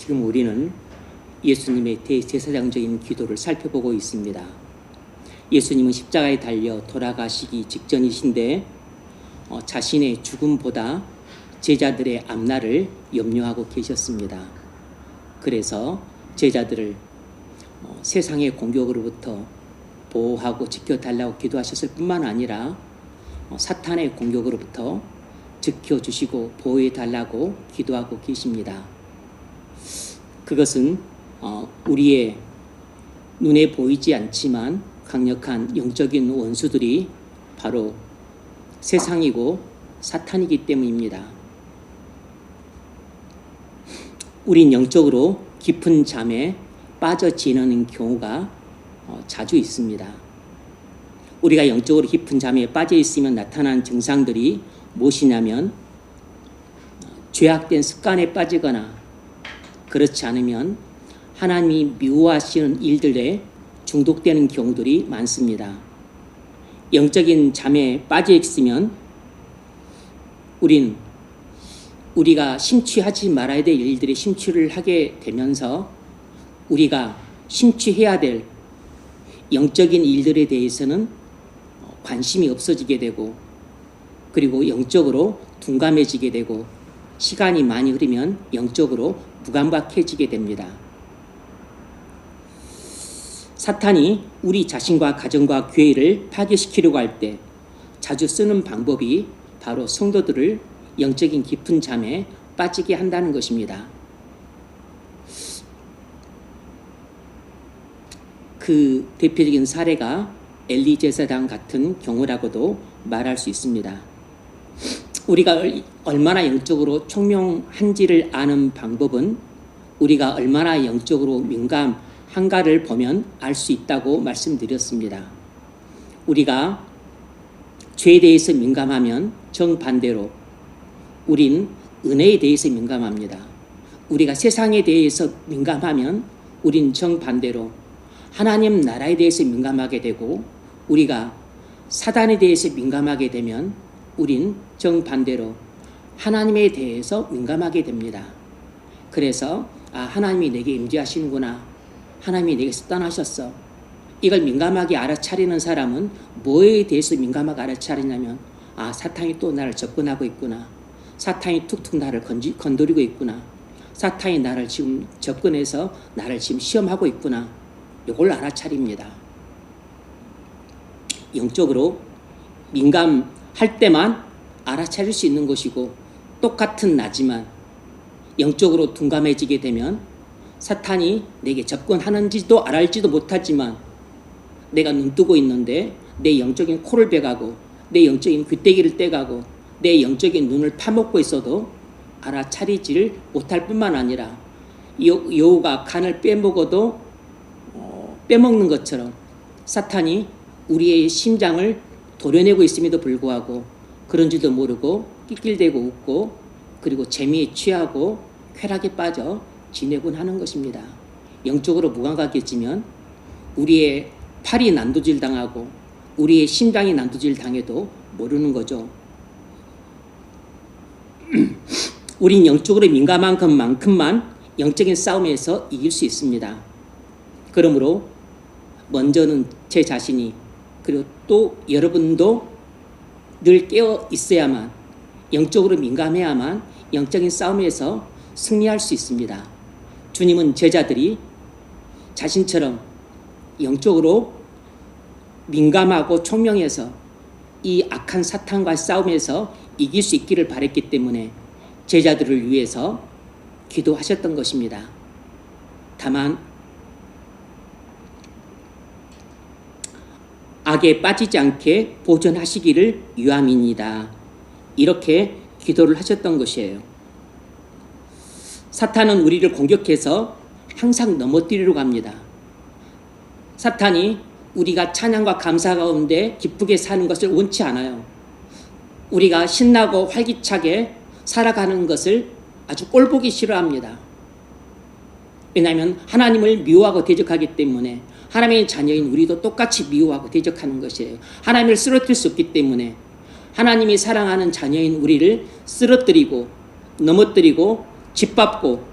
지금 우리는 예수님의 대제사장적인 기도를 살펴보고 있습니다. 예수님은 십자가에 달려 돌아가시기 직전이신데 자신의 죽음보다 제자들의 앞날을 염려하고 계셨습니다. 그래서 제자들을 세상의 공격으로부터 보호하고 지켜달라고 기도하셨을 뿐만 아니라 사탄의 공격으로부터 지켜주시고 보호해달라고 기도하고 계십니다. 그것은 우리의 눈에 보이지 않지만 강력한 영적인 원수들이 바로 세상이고 사탄이기 때문입니다. 우린 영적으로 깊은 잠에 빠져지는 경우가 자주 있습니다. 우리가 영적으로 깊은 잠에 빠져 있으면 나타나는 증상들이 무엇이냐면 죄악된 습관에 빠지거나 그렇지 않으면 하나님이 미워하시는 일들에 중독되는 경우들이 많습니다. 영적인 잠에 빠져 있으면 우리가 심취하지 말아야 될 일들에 심취를 하게 되면서 우리가 심취해야 될 영적인 일들에 대해서는 관심이 없어지게 되고 그리고 영적으로 둔감해지게 되고 시간이 많이 흐르면 영적으로 무감각해지게 됩니다. 사탄이 우리 자신과 가정과 교회를 파괴시키려고 할 때 자주 쓰는 방법이 바로 성도들을 영적인 깊은 잠에 빠지게 한다는 것입니다. 그 대표적인 사례가 엘리 제사장 같은 경우라고도 말할 수 있습니다. 우리가 얼마나 영적으로 총명한지를 아는 방법은 우리가 얼마나 영적으로 민감한가를 보면 알 수 있다고 말씀드렸습니다. 우리가 죄에 대해서 민감하면 정반대로 우린 은혜에 대해서 민감합니다. 우리가 세상에 대해서 민감하면 우린 정반대로 하나님 나라에 대해서 민감하게 되고 우리가 사단에 대해서 민감하게 되면 우린 정반대로 하나님에 대해서 민감하게 됩니다. 그래서 하나님이 내게 임재하시는구나. 하나님이 내게서 떠나셨어. 이걸 민감하게 알아차리는 사람은 뭐에 대해서 민감하게 알아차리냐면 사탄이 또 나를 접근하고 있구나. 사탄이 툭툭 나를 건드리고 있구나. 사탄이 나를 지금 접근해서 나를 지금 시험하고 있구나. 이걸 알아차립니다. 영적으로 민감할 때만 알아차릴 수 있는 것이고 똑같은 나지만 영적으로 둔감해지게 되면 사탄이 내게 접근하는지도 알지도 못하지만 내가 눈뜨고 있는데 내 영적인 코를 베가고 내 영적인 귀때기를 떼가고 내 영적인 눈을 파먹고 있어도 알아차리지를 못할 뿐만 아니라 여우가 간을 빼먹어도 빼먹는 것처럼 사탄이 우리의 심장을 도려내고 있음에도 불구하고 그런 줄도 모르고 낄낄대고 웃고 그리고 재미에 취하고 쾌락에 빠져 지내곤 하는 것입니다. 영적으로 무감각해지면 우리의 팔이 난도질 당하고 우리의 심장이 난도질 당해도 모르는 거죠. 우린 영적으로 민감한 것만큼만 영적인 싸움에서 이길 수 있습니다. 그러므로 먼저는 제 자신이 그리고 또 여러분도 늘 깨어 있어야만 영적으로 민감해야만 영적인 싸움에서 승리할 수 있습니다. 주님은 제자들이 자신처럼 영적으로 민감하고 총명해서 이 악한 사탄과 싸움에서 이길 수 있기를 바랬기 때문에 제자들을 위해서 기도하셨던 것입니다. 다만 악에 빠지지 않게 보존하시기를 유함이니이다. 이렇게 기도를 하셨던 것이에요. 사탄은 우리를 공격해서 항상 넘어뜨리려고 합니다. 사탄이 우리가 찬양과 감사 가운데 기쁘게 사는 것을 원치 않아요. 우리가 신나고 활기차게 살아가는 것을 아주 꼴보기 싫어합니다. 왜냐하면 하나님을 미워하고 대적하기 때문에 하나님의 자녀인 우리도 똑같이 미워하고 대적하는 것이에요. 하나님을 쓰러뜨릴 수 없기 때문에 하나님이 사랑하는 자녀인 우리를 쓰러뜨리고 넘어뜨리고 짓밟고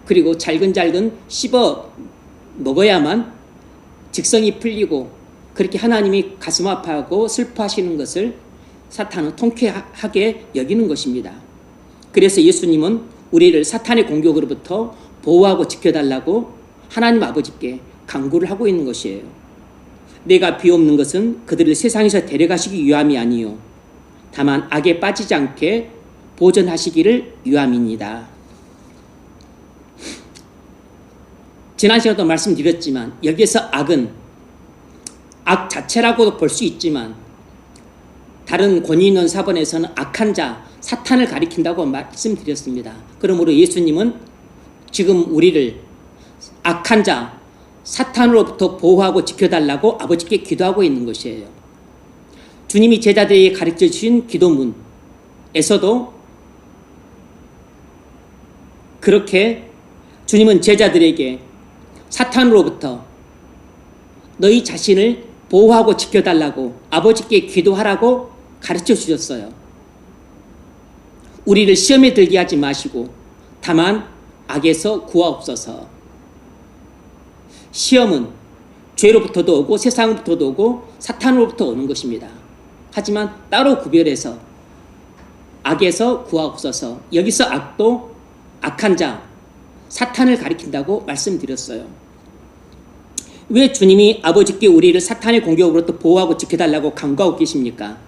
그리고 잘근잘근 씹어 먹어야만 직성이 풀리고 그렇게 하나님이 가슴 아파하고 슬퍼하시는 것을 사탄은 통쾌하게 여기는 것입니다. 그래서 예수님은 우리를 사탄의 공격으로부터 보호하고 지켜달라고 하나님 아버지께 간구를 하고 있는 것이에요. 내가 비옵는 것은 그들을 세상에서 데려가시기 위함이 아니요 다만 악에 빠지지 않게 보존하시기를 위함입니다. 지난 시간에도 말씀드렸지만 여기에서 악은 악 자체라고도 볼 수 있지만 다른 권위 있는 사본에서는 악한 자, 사탄을 가리킨다고 말씀드렸습니다. 그러므로 예수님은 지금 우리를 악한 자, 사탄으로부터 보호하고 지켜달라고 아버지께 기도하고 있는 것이에요. 주님이 제자들에게 가르쳐 주신 기도문에서도 그렇게 주님은 제자들에게 사탄으로부터 너희 자신을 보호하고 지켜달라고 아버지께 기도하라고 가르쳐 주셨어요. 우리를 시험에 들게 하지 마시고 다만 악에서 구하옵소서. 시험은 죄로부터도 오고 세상으로부터도 오고 사탄으로부터 오는 것입니다. 하지만 따로 구별해서 악에서 구하옵소서. 여기서 악도 악한 자, 사탄을 가리킨다고 말씀드렸어요. 왜 주님이 아버지께 우리를 사탄의 공격으로부터 보호하고 지켜달라고 간구하고 계십니까?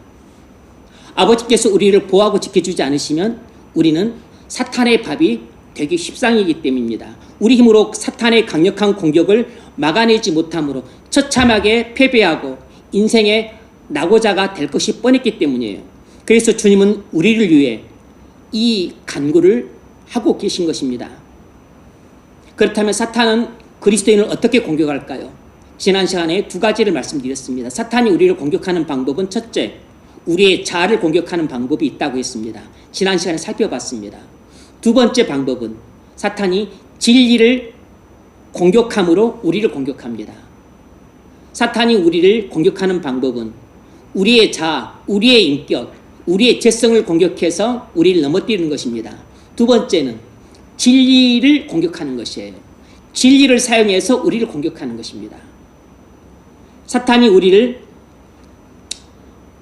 아버지께서 우리를 보호하고 지켜주지 않으시면 우리는 사탄의 밥이 되기 십상이기 때문입니다. 우리 힘으로 사탄의 강력한 공격을 막아내지 못함으로 처참하게 패배하고 인생의 낙오자가 될 것이 뻔했기 때문이에요. 그래서 주님은 우리를 위해 이 간구를 하고 계신 것입니다. 그렇다면 사탄은 그리스도인을 어떻게 공격할까요? 지난 시간에 두 가지를 말씀드렸습니다. 사탄이 우리를 공격하는 방법은 첫째, 우리의 자아를 공격하는 방법이 있다고 했습니다. 지난 시간에 살펴봤습니다. 두 번째 방법은 사탄이 진리를 공격함으로 우리를 공격합니다. 사탄이 우리를 공격하는 방법은 우리의 자아, 우리의 인격, 우리의 죄성을 공격해서 우리를 넘어뜨리는 것입니다. 두 번째는 진리를 공격하는 것이에요. 진리를 사용해서 우리를 공격하는 것입니다.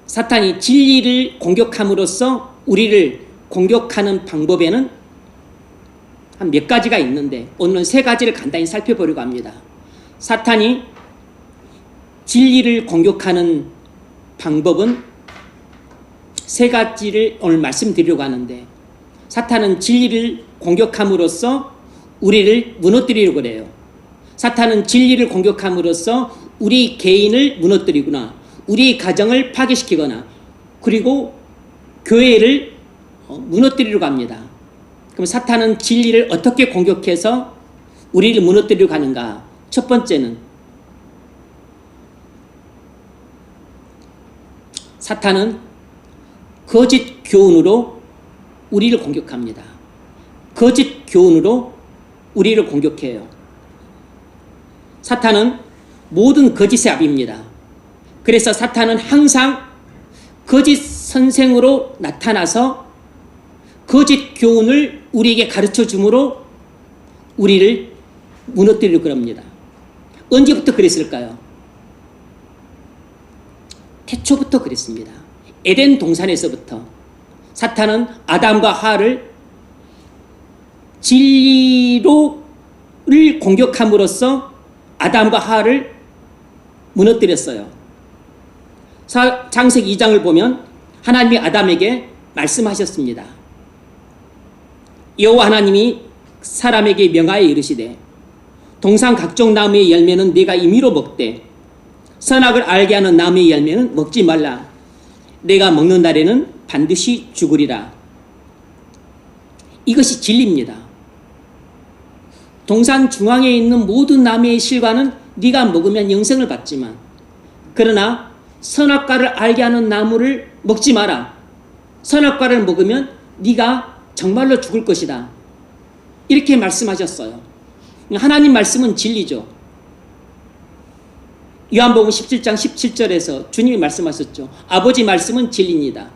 사탄이 진리를 공격함으로써 우리를 공격하는 방법에는 한 몇 가지가 있는데 오늘은 세 가지를 간단히 살펴보려고 합니다. 사탄이 진리를 공격하는 방법은 세 가지를 오늘 말씀드리려고 하는데 사탄은 진리를 공격함으로써 우리를 무너뜨리려고 해요. 사탄은 진리를 공격함으로써 우리 개인을 무너뜨리거나 우리 가정을 파괴시키거나 그리고 교회를 무너뜨리려고 합니다. 그럼 사탄은 진리를 어떻게 공격해서 우리를 무너뜨리려고 하는가? 첫 번째는 사탄은 거짓 교훈으로 우리를 공격합니다. 거짓 교훈으로 우리를 공격해요. 사탄은 모든 거짓의 아비입니다. 그래서 사탄은 항상 거짓 선생으로 나타나서 거짓 교훈을 우리에게 가르쳐 주므로 우리를 무너뜨리려고 합니다. 언제부터 그랬을까요? 태초부터 그랬습니다. 에덴 동산에서부터 사탄은 아담과 하와를 진리를 공격함으로써 아담과 하와를 무너뜨렸어요. 창세기 2장을 보면 하나님이 아담에게 말씀하셨습니다. 여호와 하나님이 사람에게 명하여 이르시되 동산 각종 나무의 열매는 네가 임의로 먹되 선악을 알게 하는 나무의 열매는 먹지 말라. 내가 먹는 날에는 반드시 죽으리라. 이것이 진리입니다. 동산 중앙에 있는 모든 나무의 실과는 네가 먹으면 영생을 받지만 그러나 선악과를 알게 하는 나무를 먹지 마라. 선악과를 먹으면 네가 정말로 죽을 것이다. 이렇게 말씀하셨어요. 하나님 말씀은 진리죠. 요한복음 17장 17절에서 주님이 말씀하셨죠. 아버지 말씀은 진리입니다.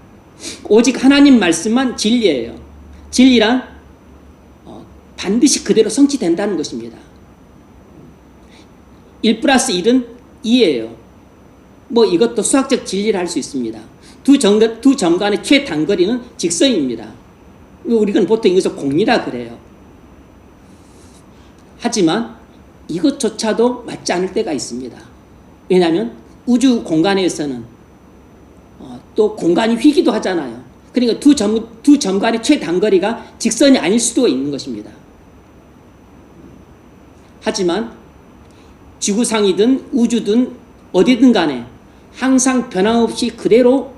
오직 하나님 말씀만 진리예요. 진리란 반드시 그대로 성취된다는 것입니다. 1 플러스 1은 2예요. 뭐 이것도 수학적 진리를 할 수 있습니다. 두 점 간의 최단거리는 직선입니다. 우리는 보통 이것을 공리라 그래요. 하지만 이것조차도 맞지 않을 때가 있습니다. 왜냐하면 우주 공간에서는 또 공간이 휘기도 하잖아요. 그러니까 두 점 간의 최단거리가 직선이 아닐 수도 있는 것입니다. 하지만 지구상이든 우주든 어디든 간에 항상 변함없이 그대로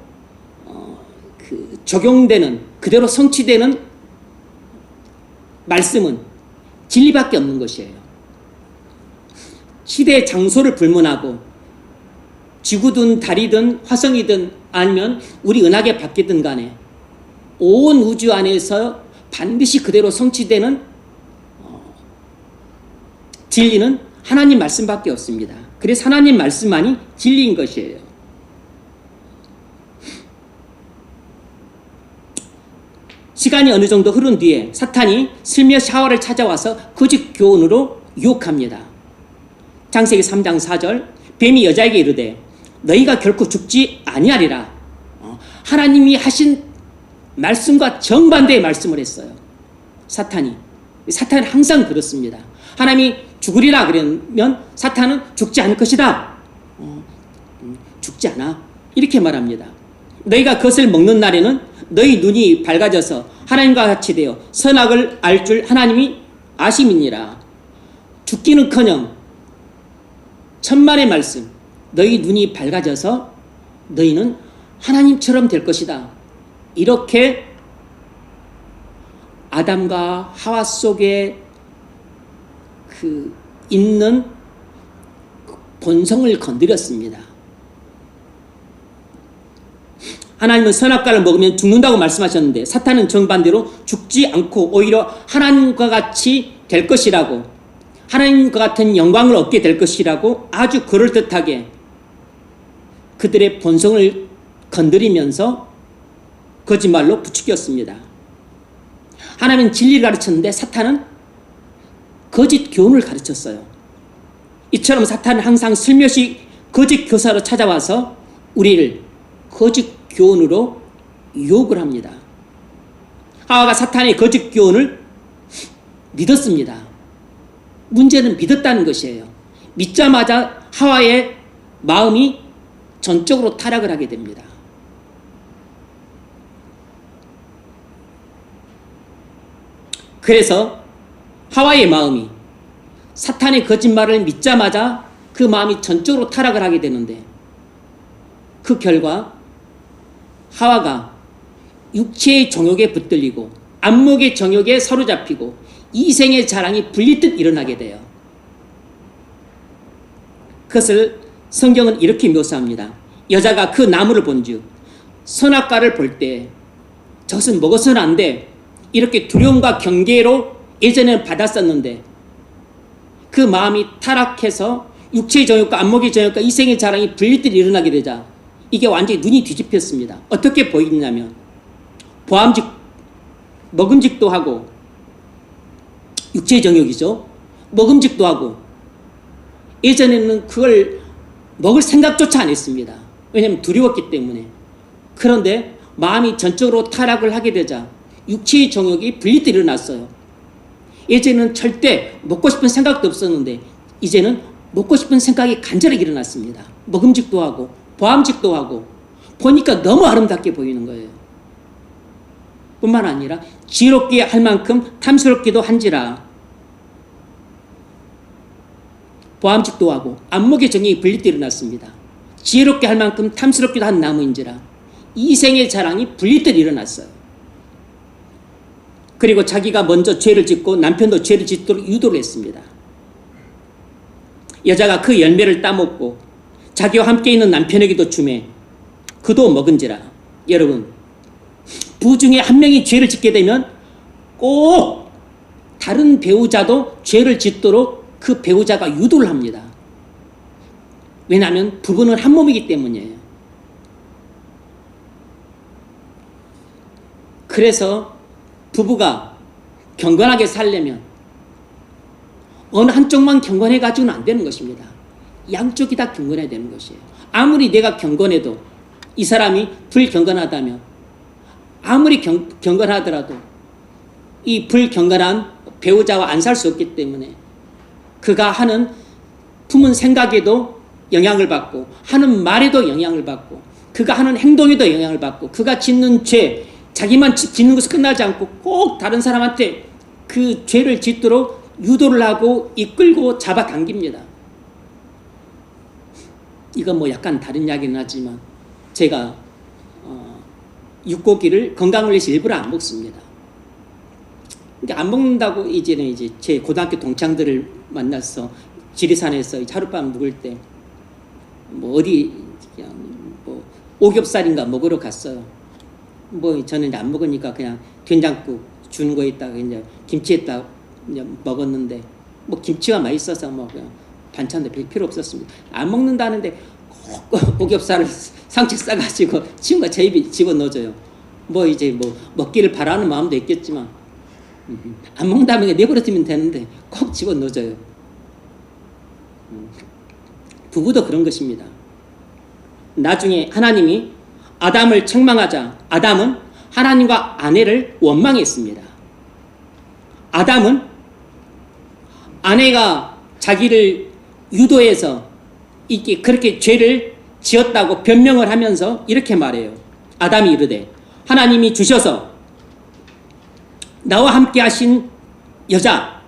적용되는, 그대로 성취되는 말씀은 진리밖에 없는 것이에요. 시대 장소를 불문하고 지구든 달이든 화성이든 아니면 우리 은하계 밖이든 간에 온 우주 안에서 반드시 그대로 성취되는 진리는 하나님 말씀밖에 없습니다. 그래서 하나님 말씀만이 진리인 것이에요. 시간이 어느 정도 흐른 뒤에 사탄이 슬며시 하와를 찾아와서 거짓 교훈으로 유혹합니다. 창세기 3장 4절, 뱀이 여자에게 이르되 너희가 결코 죽지 아니하리라. 하나님이 하신 말씀과 정반대의 말씀을 했어요. 사탄은 항상 그렇습니다. 하나님이 죽으리라 그러면 사탄은 죽지 않을 것이다. 죽지 않아. 이렇게 말합니다. 너희가 그것을 먹는 날에는 너희 눈이 밝아져서 하나님과 같이 되어 선악을 알 줄 하나님이 아심이니라. 죽기는커녕 천만의 말씀, 너희 눈이 밝아져서 너희는 하나님처럼 될 것이다. 이렇게 아담과 하와 속에 있는 본성을 건드렸습니다. 하나님은 선악과를 먹으면 죽는다고 말씀하셨는데 사탄은 정반대로 죽지 않고 오히려 하나님과 같이 될 것이라고, 하나님과 같은 영광을 얻게 될 것이라고 아주 그럴듯하게 그들의 본성을 건드리면서 거짓말로 부추겼습니다. 하나님은 진리를 가르쳤는데 사탄은 거짓 교훈을 가르쳤어요. 이처럼 사탄은 항상 슬며시 거짓 교사로 찾아와서 우리를 거짓 교훈으로 유혹을 합니다. 하와가 사탄의 거짓 교훈을 믿었습니다. 문제는 믿었다는 것이에요. 믿자마자 하와의 마음이 전적으로 타락을 하게 됩니다. 그래서 하와의 마음이 사탄의 거짓말을 믿자마자 그 마음이 전적으로 타락을 하게 되는데, 그 결과 하와가 육체의 정욕에 붙들리고 안목의 정욕에 사로잡히고 이생의 자랑이 불리듯 일어나게 돼요. 그것을 성경은 이렇게 묘사합니다. 여자가 그 나무를 본즉 선악과를 볼 때 저것은 먹어서는 안 돼, 이렇게 두려움과 경계로 예전에는 받았었는데 그 마음이 타락해서 육체의 정욕과 안목의 정욕과 이생의 자랑이 분리듯 일어나게 되자 이게 완전히 눈이 뒤집혔습니다. 어떻게 보이냐면 보암직, 먹음직도 하고, 육체의 정욕이죠. 먹음직도 하고, 예전에는 그걸 먹을 생각조차 안 했습니다. 왜냐하면 두려웠기 때문에. 그런데 마음이 전적으로 타락을 하게 되자 육체의 정욕이 분리듯 일어났어요. 예전에는 절대 먹고 싶은 생각도 없었는데 이제는 먹고 싶은 생각이 간절하게 일어났습니다. 먹음직도 하고 보암직도 하고, 보니까 너무 아름답게 보이는 거예요. 뿐만 아니라 지혜롭게 할 만큼 탐스럽기도 한지라 보암직도 하고 안목의 정욕이 분리듯 일어났습니다. 지혜롭게 할 만큼 탐스럽기도 한 나무인지라 이생의 자랑이 분리듯 일어났어요. 그리고 자기가 먼저 죄를 짓고 남편도 죄를 짓도록 유도를 했습니다. 여자가 그 열매를 따먹고 자기와 함께 있는 남편에게도 주매 그도 먹은지라. 여러분, 부부 중에 한 명이 죄를 짓게 되면 꼭 다른 배우자도 죄를 짓도록 그 배우자가 유도를 합니다. 왜냐하면 부부는 한 몸이기 때문이에요. 그래서 부부가 경건하게 살려면 어느 한쪽만 경건해 가지고는 안 되는 것입니다. 양쪽이 다 경건해야 되는 것이에요. 아무리 내가 경건해도 이 사람이 불경건하다면, 아무리 경건하더라도 이 불경건한 배우자와 안 살 수 없기 때문에 그가 하는 품은 생각에도 영향을 받고, 하는 말에도 영향을 받고, 그가 하는 행동에도 영향을 받고, 그가 짓는 죄, 자기만 짓는 것을 끝나지 않고 꼭 다른 사람한테 그 죄를 짓도록 유도를 하고 이끌고 잡아당깁니다. 이건 뭐 약간 다른 이야기는 하지만 제가 육고기를 건강을 위해서 일부러 안 먹습니다. 그러니까 안 먹는다고 이제 제 고등학교 동창들을 만나서 지리산에서 하룻밤 묵을 때 뭐 어디 그냥 뭐 오겹살인가 먹으러 갔어요. 뭐 저는 이제 안 먹으니까 그냥 된장국 주는 거 있다가 이제 김치에다 이제 먹었는데 뭐 김치가 맛있어서 뭐 그냥 반찬도 별 필요 없었습니다. 안 먹는다는데 꼭 오겹살을 상추 싸가지고 친구가 제 입에 집어넣어줘요. 뭐 이제 뭐 먹기를 바라는 마음도 있겠지만 안 먹는다면 내버려두면 되는데 꼭 집어넣어줘요. 부부도 그런 것입니다. 나중에 하나님이 아담을 책망하자 아담은 하나님과 아내를 원망했습니다. 아담은 아내가 자기를 유도해서 이렇게 그렇게 죄를 지었다고 변명을 하면서 이렇게 말해요. 아담이 이르되 하나님이 주셔서 나와 함께 하신 여자,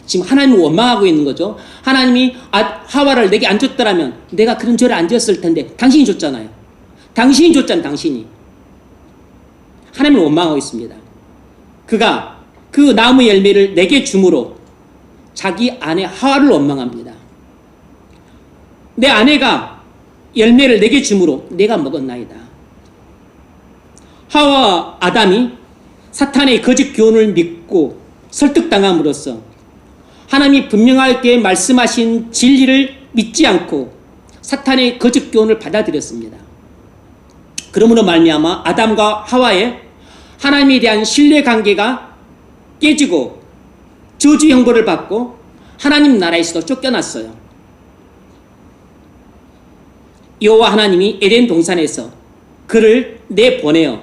지금 하나님을 원망하고 있는 거죠. 하나님이 하와를 내게 안 줬더라면 내가 그런 죄를 안 지었을 텐데 당신이 줬잖아요. 당신이 줬잖아요. 당신이. 하나님을 원망하고 있습니다. 그가 그 나무 열매를 내게 주므로 자기 아내 하와를 원망합니다. 내 아내가 열매를 내게 주므로 내가 먹었나이다. 하와와 아담이 사탄의 거짓 교훈을 믿고 설득당함으로써 하나님이 분명하게 말씀하신 진리를 믿지 않고 사탄의 거짓 교훈을 받아들였습니다. 그러므로 말미암아 아담과 하와의 하나님에 대한 신뢰관계가 깨지고 저주 형벌을 받고 하나님 나라에서도 쫓겨났어요. 여호와 하나님이 에덴 동산에서 그를 내보내어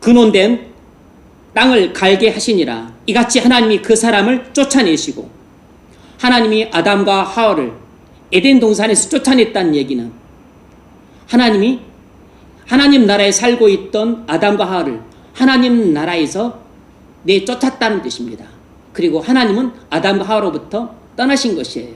근원된 땅을 갈게 하시니라. 이같이 하나님이 그 사람을 쫓아내시고 하나님이 아담과 하와를 에덴 동산에서 쫓아냈다는 얘기는 하나님이 하나님 나라에 살고 있던 아담과 하와를 하나님 나라에서 내쫓았다는 뜻입니다. 그리고 하나님은 아담과 하와로부터 떠나신 것이에요.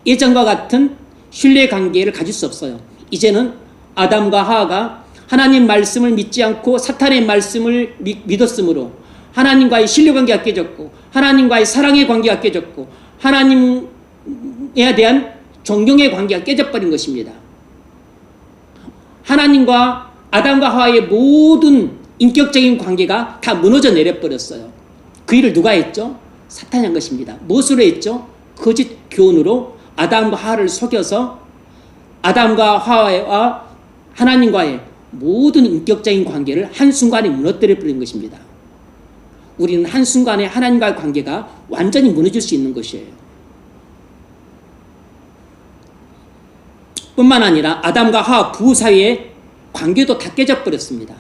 예전과 같은 신뢰관계를 가질 수 없어요. 이제는 아담과 하와가 하나님 말씀을 믿지 않고 사탄의 말씀을 믿었으므로 하나님과의 신뢰관계가 깨졌고 하나님과의 사랑의 관계가 깨졌고 하나님에 대한 존경의 관계가 깨져버린 것입니다. 하나님과 아담과 하와의 모든 인격적인 관계가 다 무너져 내려버렸어요. 그 일을 누가 했죠? 사탄이 한 것입니다. 무엇으로 했죠? 거짓 교훈으로 아담과 하와를 속여서 아담과 하와와 하나님과의 모든 인격적인 관계를 한순간에 무너뜨려 버린 것입니다. 우리는 한순간에 하나님과의 관계가 완전히 무너질 수 있는 것이에요. 뿐만 아니라 아담과 하와 부부 사이의 관계도 다 깨져버렸습니다.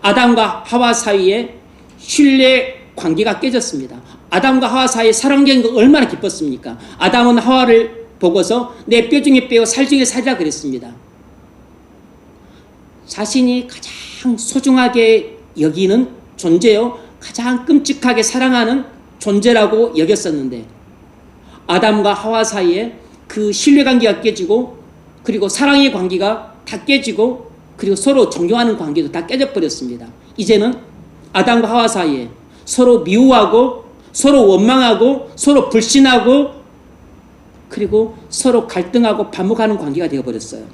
아담과 하와 사이에 신뢰 관계가 깨졌습니다. 아담과 하와 사이의 사랑관계가 얼마나 깊었습니까? 아담은 하와를 보고서 내 뼈 중에 뼈요 살 중에 살이라 그랬습니다. 자신이 가장 소중하게 여기는 존재요, 가장 끔찍하게 사랑하는 존재라고 여겼었는데 아담과 하와 사이에 그 신뢰관계가 깨지고 그리고 사랑의 관계가 다 깨지고 그리고 서로 존경하는 관계도 다 깨져버렸습니다. 이제는 아담과 하와 사이에 서로 미워하고 서로 원망하고 서로 불신하고 그리고 서로 갈등하고 반목하는 관계가 되어버렸어요.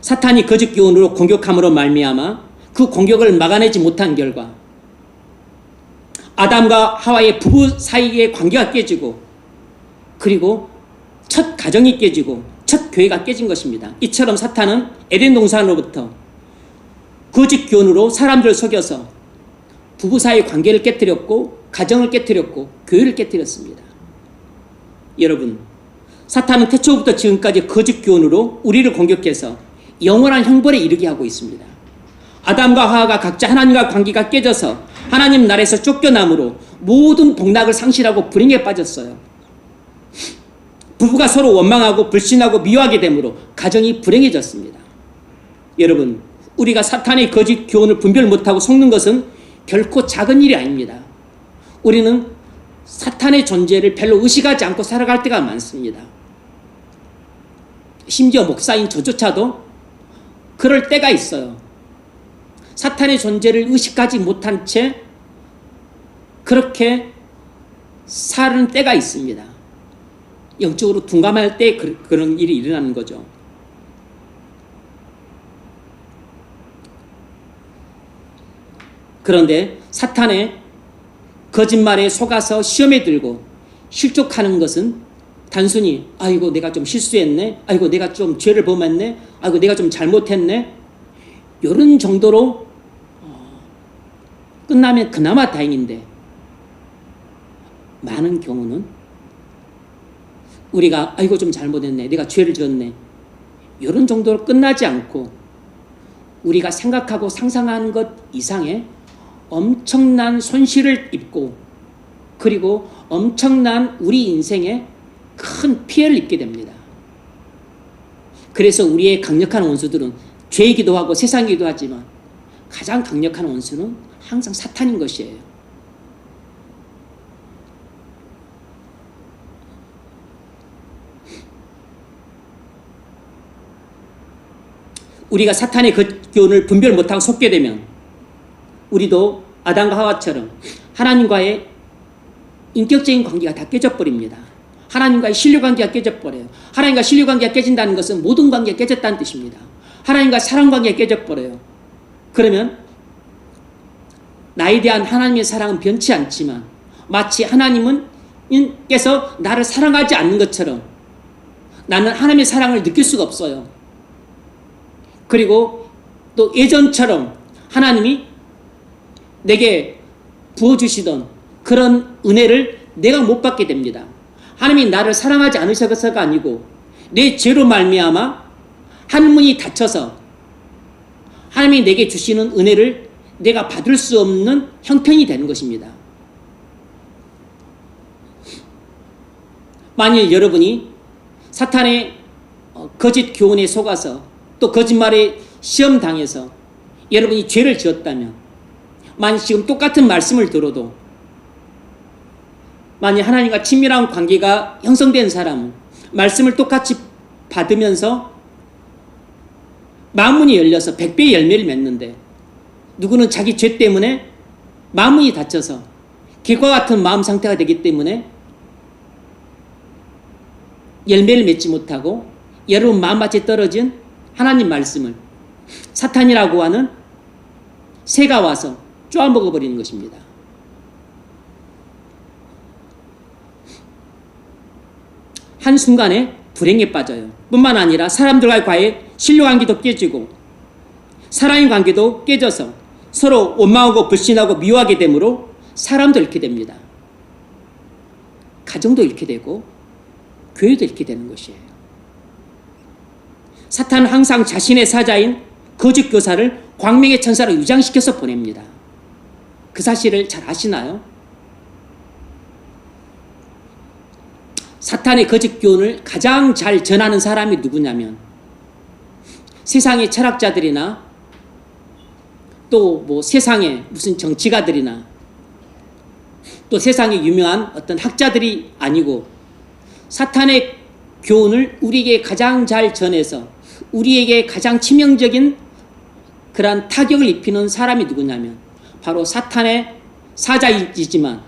사탄이 거짓 교훈으로 공격함으로 말미암아 그 공격을 막아내지 못한 결과 아담과 하와의 부부 사이의 관계가 깨지고 그리고 첫 가정이 깨지고 첫 교회가 깨진 것입니다. 이처럼 사탄은 에덴 동산으로부터 거짓 교훈으로 사람들을 속여서 부부 사이 관계를 깨뜨렸고 가정을 깨뜨렸고 교회를 깨뜨렸습니다. 여러분, 사탄은 태초부터 지금까지 거짓 교훈으로 우리를 공격해서 영원한 형벌에 이르게 하고 있습니다. 아담과 하와가 각자 하나님과 관계가 깨져서 하나님 나라에서 쫓겨남으로 모든 복락을 상실하고 불행에 빠졌어요. 부부가 서로 원망하고 불신하고 미워하게 되므로 가정이 불행해졌습니다. 여러분, 우리가 사탄의 거짓 교훈을 분별 못하고 속는 것은 결코 작은 일이 아닙니다. 우리는 사탄의 존재를 별로 의식하지 않고 살아갈 때가 많습니다. 심지어 목사인 저조차도 그럴 때가 있어요. 사탄의 존재를 의식하지 못한 채 그렇게 사는 때가 있습니다. 영적으로 둔감할 때 그런 일이 일어나는 거죠. 그런데 사탄의 거짓말에 속아서 시험에 들고 실족하는 것은 단순히 아이고 내가 좀 실수했네, 아이고 내가 좀 죄를 범했네, 아이고 내가 좀 잘못했네, 이런 정도로 끝나면 그나마 다행인데, 많은 경우는 우리가 아이고 좀 잘못했네, 내가 죄를 지었네, 이런 정도로 끝나지 않고 우리가 생각하고 상상하는 것 이상의 엄청난 손실을 입고, 그리고 엄청난 우리 인생에 큰 피해를 입게 됩니다. 그래서 우리의 강력한 원수들은 죄이기도 하고 세상이기도 하지만 가장 강력한 원수는 항상 사탄인 것이에요. 우리가 사탄의 교훈을 분별 못하고 속게 되면 우리도 아담과 하와처럼 하나님과의 인격적인 관계가 다 깨져버립니다. 하나님과의 신뢰관계가 깨져버려요. 하나님과 신뢰관계가 깨진다는 것은 모든 관계가 깨졌다는 뜻입니다. 하나님과 사랑관계가 깨져버려요. 그러면 나에 대한 하나님의 사랑은 변치 않지만 마치 하나님께서 나를 사랑하지 않는 것처럼 나는 하나님의 사랑을 느낄 수가 없어요. 그리고 또 예전처럼 하나님이 내게 부어주시던 그런 은혜를 내가 못 받게 됩니다. 하나님이 나를 사랑하지 않으셔서가 아니고 내 죄로 말미암아 하늘문이 닫혀서 하나님이 내게 주시는 은혜를 내가 받을 수 없는 형편이 되는 것입니다. 만일 여러분이 사탄의 거짓 교훈에 속아서 또 거짓말에 시험당해서 여러분이 죄를 지었다면, 만일 지금 똑같은 말씀을 들어도 만일 하나님과 친밀한 관계가 형성된 사람은 말씀을 똑같이 받으면서 마음문이 열려서 100배의 열매를 맺는데, 누구는 자기 죄 때문에 마음문이 닫혀서 객과 같은 마음 상태가 되기 때문에 열매를 맺지 못하고 여러분 마음밭에 떨어진 하나님 말씀을 사탄이라고 하는 새가 와서 쪼아먹어버리는 것입니다. 한순간에 불행에 빠져요. 뿐만 아니라 사람들과의 신뢰관계도 깨지고 사랑의 관계도 깨져서 서로 원망하고 불신하고 미워하게 되므로 사람도 잃게 됩니다. 가정도 잃게 되고 교회도 잃게 되는 것이에요. 사탄은 항상 자신의 사자인 거짓 교사를 광명의 천사로 위장시켜서 보냅니다. 그 사실을 잘 아시나요? 사탄의 거짓 교훈을 가장 잘 전하는 사람이 누구냐면 세상의 철학자들이나 또 뭐 세상의 무슨 정치가들이나 또 세상에 유명한 어떤 학자들이 아니고, 사탄의 교훈을 우리에게 가장 잘 전해서 우리에게 가장 치명적인 그러한 타격을 입히는 사람이 누구냐면 바로 사탄의 사자이지만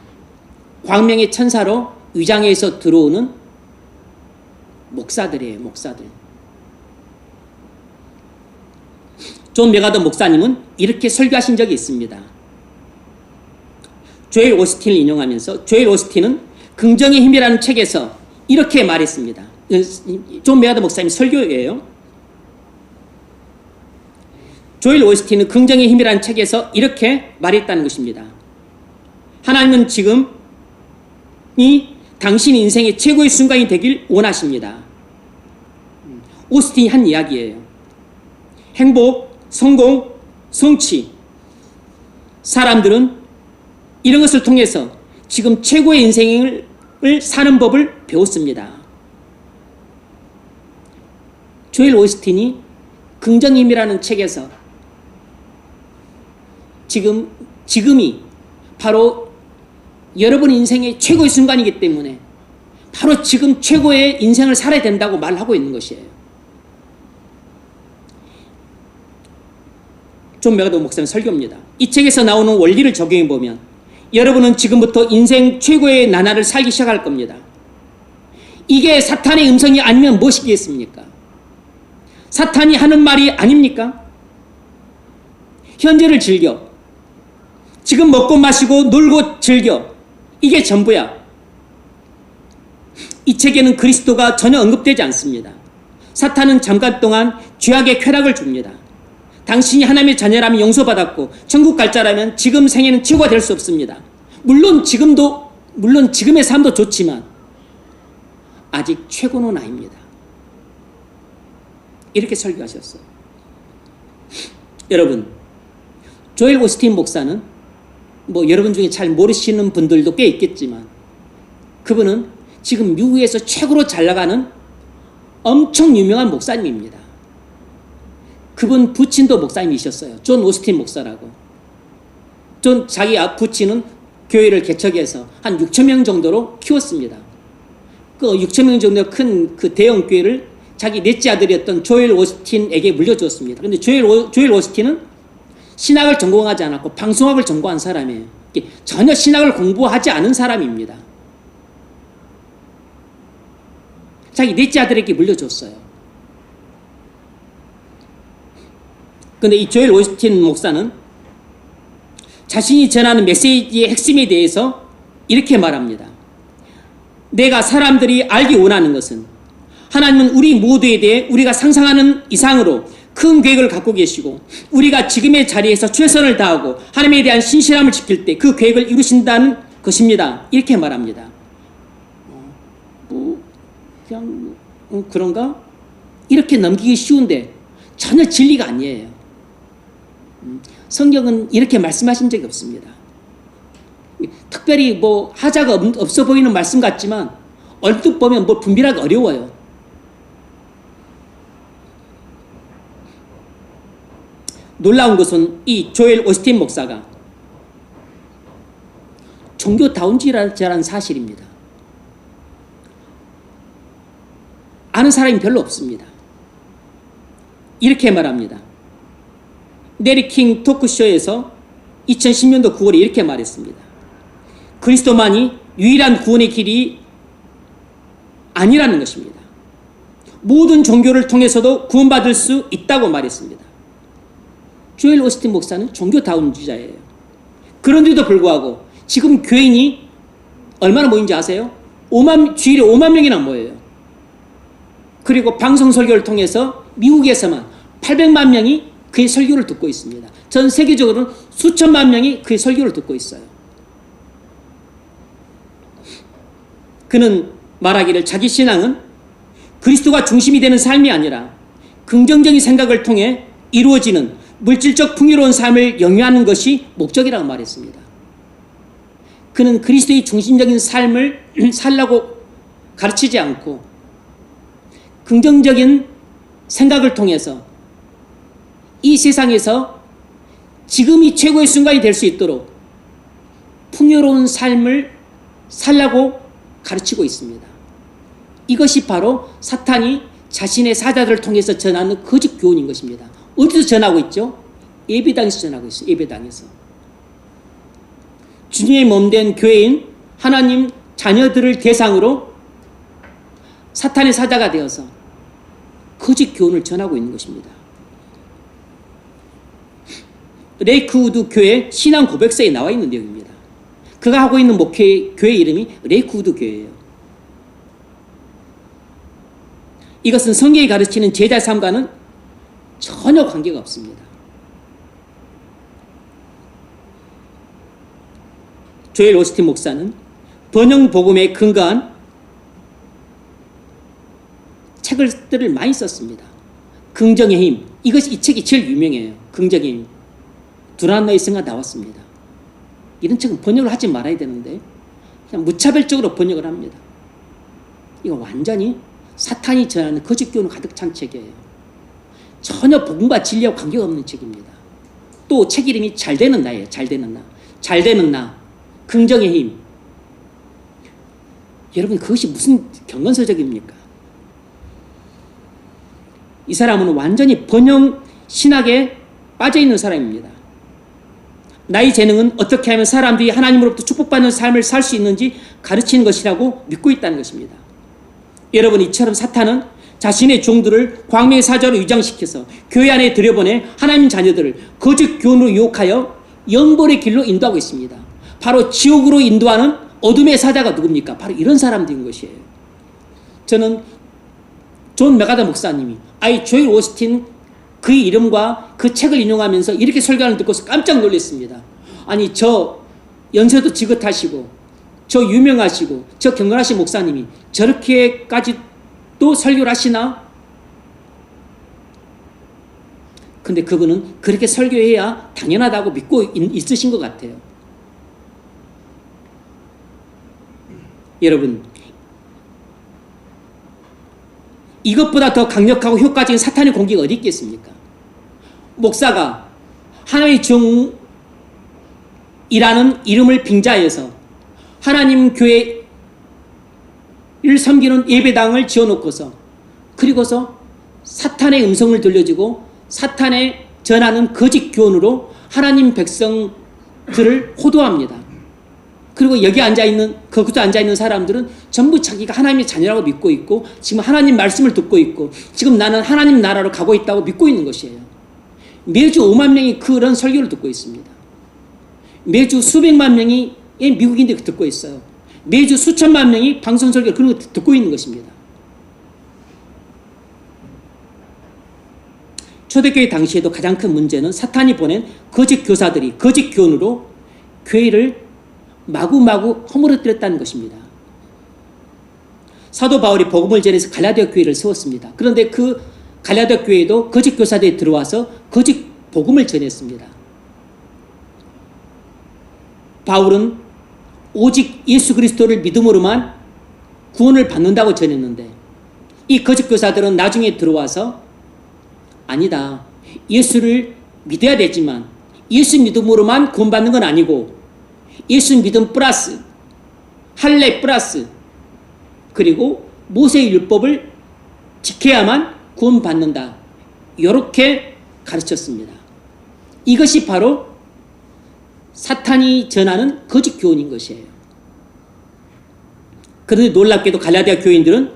광명의 천사로 위장해서 들어오는 목사들이에요. 목사들. 존 메가더 목사님은 이렇게 설교하신 적이 있습니다. 조엘 오스틴을 인용하면서, 조엘 오스틴은 긍정의 힘이라는 책에서 이렇게 말했습니다. 존 메가더 목사님 설교예요. 조엘 오스틴은 긍정의 힘이라는 책에서 이렇게 말했다는 것입니다. 하나님은 지금이 당신 인생의 최고의 순간이 되길 원하십니다. 오스틴이 한 이야기예요. 행복, 성공, 성취. 사람들은 이런 것을 통해서 지금 최고의 인생을 사는 법을 배웠습니다. 조엘 오스틴이 긍정의 힘이라는 책에서 지금이 바로 여러분 인생의 최고의 순간이기 때문에 바로 지금 최고의 인생을 살아야 된다고 말하고 있는 것이에요. 존 맥아도 목사님 설교입니다. 이 책에서 나오는 원리를 적용해 보면 여러분은 지금부터 인생 최고의 나날을 살기 시작할 겁니다. 이게 사탄의 음성이 아니면 무엇이겠습니까? 사탄이 하는 말이 아닙니까? 현재를 즐겨. 지금 먹고 마시고 놀고 즐겨. 이게 전부야. 이 책에는 그리스도가 전혀 언급되지 않습니다. 사탄은 잠깐 동안 죄악의 쾌락을 줍니다. 당신이 하나님의 자녀라면 용서받았고 천국 갈 자라면 지금 생애는 최고가 될 수 없습니다. 물론 지금의 삶도 좋지만 아직 최고는 아닙니다. 이렇게 설교하셨어요. 여러분, 조엘 오스틴 목사는 여러분 중에 잘 모르시는 분들도 꽤 있겠지만 그분은 지금 미국에서 최고로 잘 나가는 엄청 유명한 목사님입니다. 그분 부친도 목사님이셨어요. 존 오스틴 목사라고. 자기 부친은 교회를 개척해서 한 6천 명 정도로 키웠습니다. 그 6천 명 정도 큰 그 대형 교회를 자기 넷째 아들이었던 조엘 오스틴에게 물려주었습니다. 그런데 조엘 오스틴은 신학을 전공하지 않았고 방송학을 전공한 사람이에요. 전혀 신학을 공부하지 않은 사람입니다. 자기 넷째 아들에게 물려줬어요. 그런데 이 조엘 오스틴 목사는 자신이 전하는 메시지의 핵심에 대해서 이렇게 말합니다. 내가 사람들이 알기 원하는 것은 하나님은 우리 모두에 대해 우리가 상상하는 이상으로 큰 계획을 갖고 계시고 우리가 지금의 자리에서 최선을 다하고 하나님에 대한 신실함을 지킬 때 그 계획을 이루신다는 것입니다. 이렇게 말합니다. 그냥 그런가? 이렇게 넘기기 쉬운데 전혀 진리가 아니에요. 성경은 이렇게 말씀하신 적이 없습니다. 특별히 하자가 없어 보이는 말씀 같지만 얼핏 보면 분별하기 어려워요. 놀라운 것은 이 조엘 오스틴 목사가 종교다운주의자라는 사실입니다. 아는 사람이 별로 없습니다. 이렇게 말합니다. 내리 킹 토크쇼에서 2010년도 9월에 이렇게 말했습니다. 그리스도만이 유일한 구원의 길이 아니라는 것입니다. 모든 종교를 통해서도 구원받을 수 있다고 말했습니다. 조엘 오스틴 목사는 종교다운주의자예요. 그런데도 불구하고 지금 교인이 얼마나 모인지 아세요? 주일에 5만 명이나 모여요. 그리고 방송 설교를 통해서 미국에서만 800만 명이 그의 설교를 듣고 있습니다. 전 세계적으로는 수천만 명이 그의 설교를 듣고 있어요. 그는 말하기를 자기 신앙은 그리스도가 중심이 되는 삶이 아니라 긍정적인 생각을 통해 이루어지는 물질적 풍요로운 삶을 영위하는 것이 목적이라고 말했습니다. 그는 그리스도의 중심적인 삶을 살라고 가르치지 않고 긍정적인 생각을 통해서 이 세상에서 지금이 최고의 순간이 될 수 있도록 풍요로운 삶을 살라고 가르치고 있습니다. 이것이 바로 사탄이 자신의 사자들을 통해서 전하는 거짓 교훈인 것입니다. 어디서 전하고 있죠? 예배당에서 전하고 있어요. 예배당에서. 주님의 몸된 교회인 하나님 자녀들을 대상으로 사탄의 사자가 되어서 거짓 교훈을 전하고 있는 것입니다. 레이크우드 교회 신앙 고백서에 나와 있는 내용입니다. 그가 하고 있는 교회 이름이 레이크우드 교회예요. 이것은 성경이 가르치는 제자 삶과는 전혀 관계가 없습니다. 조엘 오스틴 목사는 번영 복음에 근거한 책들을 많이 썼습니다. 긍정의 힘, 이 책이 제일 유명해요. 긍정의 힘. 두란노에서가 나왔습니다. 이런 책은 번역을 하지 말아야 되는데 그냥 무차별적으로 번역을 합니다. 이거 완전히 사탄이 전하는 거짓 교훈 가득 찬 책이에요. 전혀 복음과 진리와 관계가 없는 책입니다. 또 책 이름이 잘 되는 나예요. 잘 되는 나. 잘 되는 나. 긍정의 힘. 여러분 그것이 무슨 경건서적입니까? 이 사람은 완전히 번영 신학에 빠져있는 사람입니다. 나의 재능은 어떻게 하면 사람들이 하나님으로부터 축복받는 삶을 살 수 있는지 가르치는 것이라고 믿고 있다는 것입니다. 여러분 이처럼 사탄은 자신의 종들을 광명의 사자로 위장시켜서 교회 안에 들여보내 하나님 자녀들을 거짓 교훈으로 유혹하여 영벌의 길로 인도하고 있습니다. 바로 지옥으로 인도하는 어둠의 사자가 누굽니까? 바로 이런 사람들인 것이에요. 저는 존 메가더 목사님이 조엘 오스틴 그의 이름과 그 책을 인용하면서 이렇게 설교하는 걸 듣고서 깜짝 놀랐습니다. 아니 저 연세도 지긋하시고 저 유명하시고 저 경건하신 목사님이 저렇게까지 또 설교를 하시나? 근데 그분은 그렇게 설교해야 당연하다고 믿고 있으신 것 같아요. 여러분 이것보다 더 강력하고 효과적인 사탄의 공격이 어디 있겠습니까? 목사가 하나님의 종이라는 이름을 빙자해서 하나님 교회를 섬기는 예배당을 지어놓고서 그리고서 사탄의 음성을 들려주고 사탄의 전하는 거짓 교훈으로 하나님 백성들을 호도합니다. 그리고 여기 앉아있는, 거기서 앉아있는 사람들은 전부 자기가 하나님의 자녀라고 믿고 있고 지금 하나님 말씀을 듣고 있고 지금 나는 하나님 나라로 가고 있다고 믿고 있는 것이에요. 매주 5만 명이 그런 설교를 듣고 있습니다. 매주 수백만 명이 미국인들이 듣고 있어요. 매주 수천만 명이 방송 설교를 그런 거 듣고 있는 것입니다. 초대교회 당시에도 가장 큰 문제는 사탄이 보낸 거짓 교사들이 거짓 교훈으로 교회를 마구마구 허물어뜨렸다는 것입니다. 사도 바울이 복음을 전해서 갈라디아 교회를 세웠습니다. 그런데 그 갈라디아 교회에도 거짓 교사들이 들어와서 거짓 복음을 전했습니다. 바울은 오직 예수 그리스도를 믿음으로만 구원을 받는다고 전했는데 이 거짓 교사들은 나중에 들어와서 아니다. 예수를 믿어야 되지만 예수 믿음으로만 구원받는 건 아니고 예수 믿음 플러스 할례 플러스 그리고 모세의 율법을 지켜야만 구원받는다. 이렇게 가르쳤습니다. 이것이 바로 사탄이 전하는 거짓 교훈인 것이에요. 그런데 놀랍게도 갈라디아 교인들은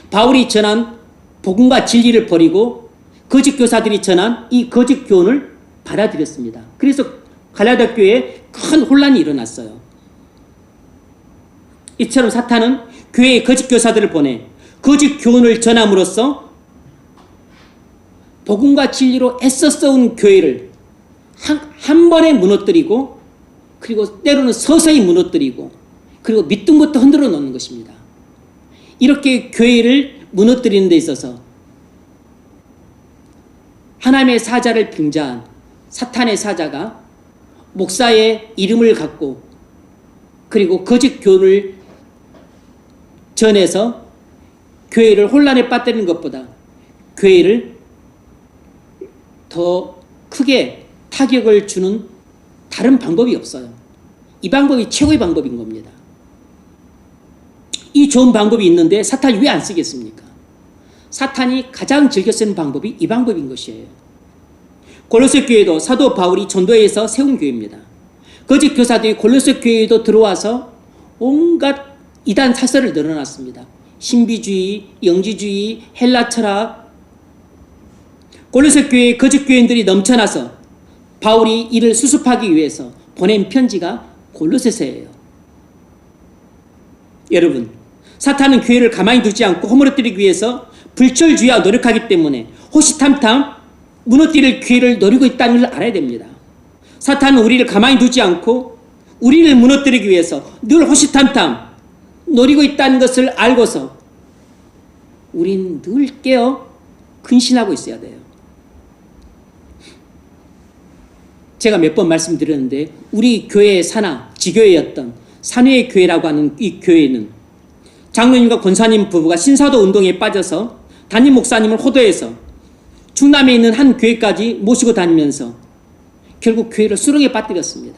바울이 전한 복음과 진리를 버리고 거짓 교사들이 전한 이 거짓 교훈을 받아들였습니다. 그래서 갈라디아 교회에 큰 혼란이 일어났어요. 이처럼 사탄은 교회에 거짓 교사들을 보내 거짓 교훈을 전함으로써 복음과 진리로 애써 싸운 교회를 한 번에 무너뜨리고 그리고 때로는 서서히 무너뜨리고 그리고 밑둥부터 흔들어 놓는 것입니다. 이렇게 교회를 무너뜨리는 데 있어서 하나님의 사자를 빙자한 사탄의 사자가 목사의 이름을 갖고 그리고 거짓 교훈을 전해서 교회를 혼란에 빠뜨리는 것보다 교회를 더 크게 타격을 주는 다른 방법이 없어요. 이 방법이 최고의 방법인 겁니다. 이 좋은 방법이 있는데 사탄이 왜 안 쓰겠습니까? 사탄이 가장 즐겨 쓰는 방법이 이 방법인 것이에요. 골로새 교회도 사도 바울이 전도해서 세운 교회입니다. 거짓 교사들이 골로새 교회에도 들어와서 온갖 이단 사설을 늘어놨습니다. 신비주의, 영지주의, 헬라 철학. 골로새 교회에 거짓 교인들이 넘쳐나서 바울이 이를 수습하기 위해서 보낸 편지가 골로새서예요. 여러분, 사탄은 교회를 가만히 두지 않고 허물어뜨리기 위해서 불철주의와 노력하기 때문에 호시탐탐 무너뜨릴 기회를 노리고 있다는 걸 알아야 됩니다. 사탄은 우리를 가만히 두지 않고 우리를 무너뜨리기 위해서 늘 호시탐탐 노리고 있다는 것을 알고서 우린 늘 깨어 근신하고 있어야 돼요. 제가 몇 번 말씀드렸는데 우리 교회의 산하, 지교회였던 산회의 교회라고 하는 이 교회는 장로님과 권사님 부부가 신사도 운동에 빠져서 담임 목사님을 호도해서 충남에 있는 한 교회까지 모시고 다니면서 결국 교회를 수렁에 빠뜨렸습니다.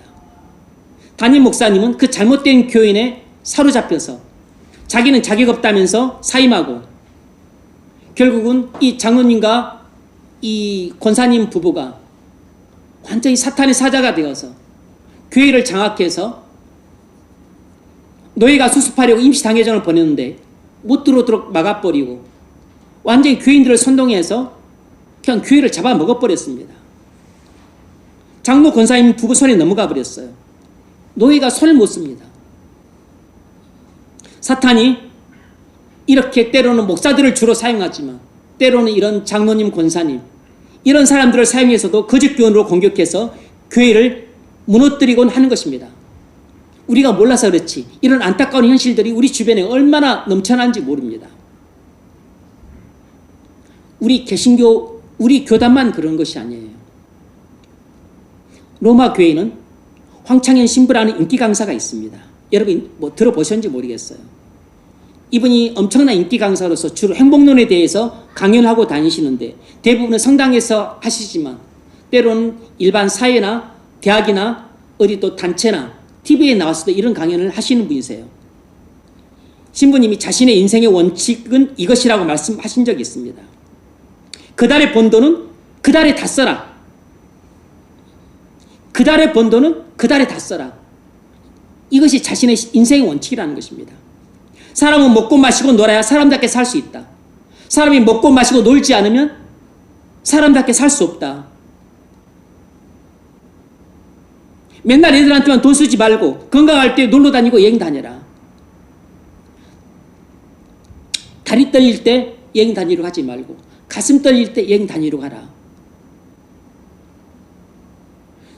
담임 목사님은 그 잘못된 교인에 사로잡혀서 자기는 자격 없다면서 사임하고 결국은 이 장로님과 이 권사님 부부가 완전히 사탄의 사자가 되어서 교회를 장악해서 노예가 수습하려고 임시당회장을 보냈는데 못 들어오도록 막아버리고 완전히 교인들을 선동해서 그냥 교회를 잡아먹어버렸습니다. 장로 권사님 부부 손에 넘어가 버렸어요. 노예가 손을 못 씁니다. 사탄이 이렇게 때로는 목사들을 주로 사용하지만 때로는 이런 장로님, 권사님 이런 사람들을 사용해서도 거짓 교훈으로 공격해서 교회를 무너뜨리곤 하는 것입니다. 우리가 몰라서 그렇지 이런 안타까운 현실들이 우리 주변에 얼마나 넘쳐나는지 모릅니다. 우리 개신교, 우리 교단만 그런 것이 아니에요. 로마 교회는 황창현 신부라는 인기 강사가 있습니다. 여러분 뭐 들어보셨는지 모르겠어요. 이분이 엄청난 인기 강사로서 주로 행복론에 대해서 강연을 하고 다니시는데 대부분은 성당에서 하시지만 때로는 일반 사회나 대학이나 어디 또 단체나 TV에 나왔을 때 이런 강연을 하시는 분이세요. 신부님이 자신의 인생의 원칙은 이것이라고 말씀하신 적이 있습니다. 그달에 번 돈은 그달에 다 써라. 그달에 번 돈은 그달에 다 써라. 이것이 자신의 인생의 원칙이라는 것입니다. 사람은 먹고 마시고 놀아야 사람답게 살 수 있다. 사람이 먹고 마시고 놀지 않으면 사람답게 살 수 없다. 맨날 애들한테만 돈 쓰지 말고 건강할 때 놀러 다니고 여행 다녀라. 다리 떨릴 때 여행 다니러 가지 말고 가슴 떨릴 때 여행 다니러 가라.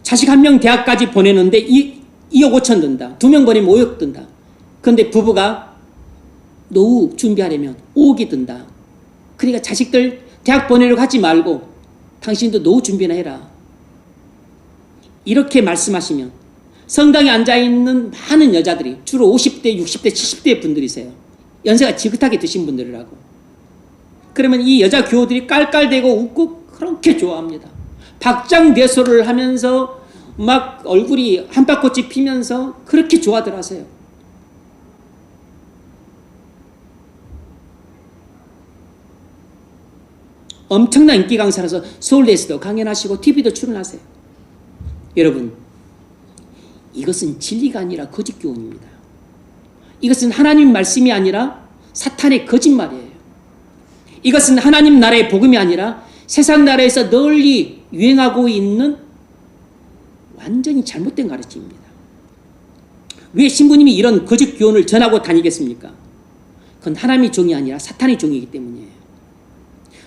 자식 한 명 대학까지 보내는데 2억 5천 든다. 2명 보내면 5억 든다. 그런데 부부가 노후 준비하려면 5억이 든다. 그러니까 자식들 대학 보내려고 하지 말고 당신도 노후 준비나 해라. 이렇게 말씀하시면 성당에 앉아있는 많은 여자들이 주로 50대, 60대, 70대 분들이세요. 연세가 지긋하게 드신 분들이라고. 그러면 이 여자 교우들이 깔깔대고 웃고 그렇게 좋아합니다. 박장대소를 하면서 막 얼굴이 한박꽃이 피면서 그렇게 좋아들 하세요. 엄청난 인기 강사라서 서울대에서도 강연하시고 TV도 출연하세요. 여러분, 이것은 진리가 아니라 거짓 교훈입니다. 이것은 하나님 말씀이 아니라 사탄의 거짓말이에요. 이것은 하나님 나라의 복음이 아니라 세상 나라에서 널리 유행하고 있는 완전히 잘못된 가르침입니다. 왜 신부님이 이런 거짓 교훈을 전하고 다니겠습니까? 그건 하나님의 종이 아니라 사탄의 종이기 때문이에요.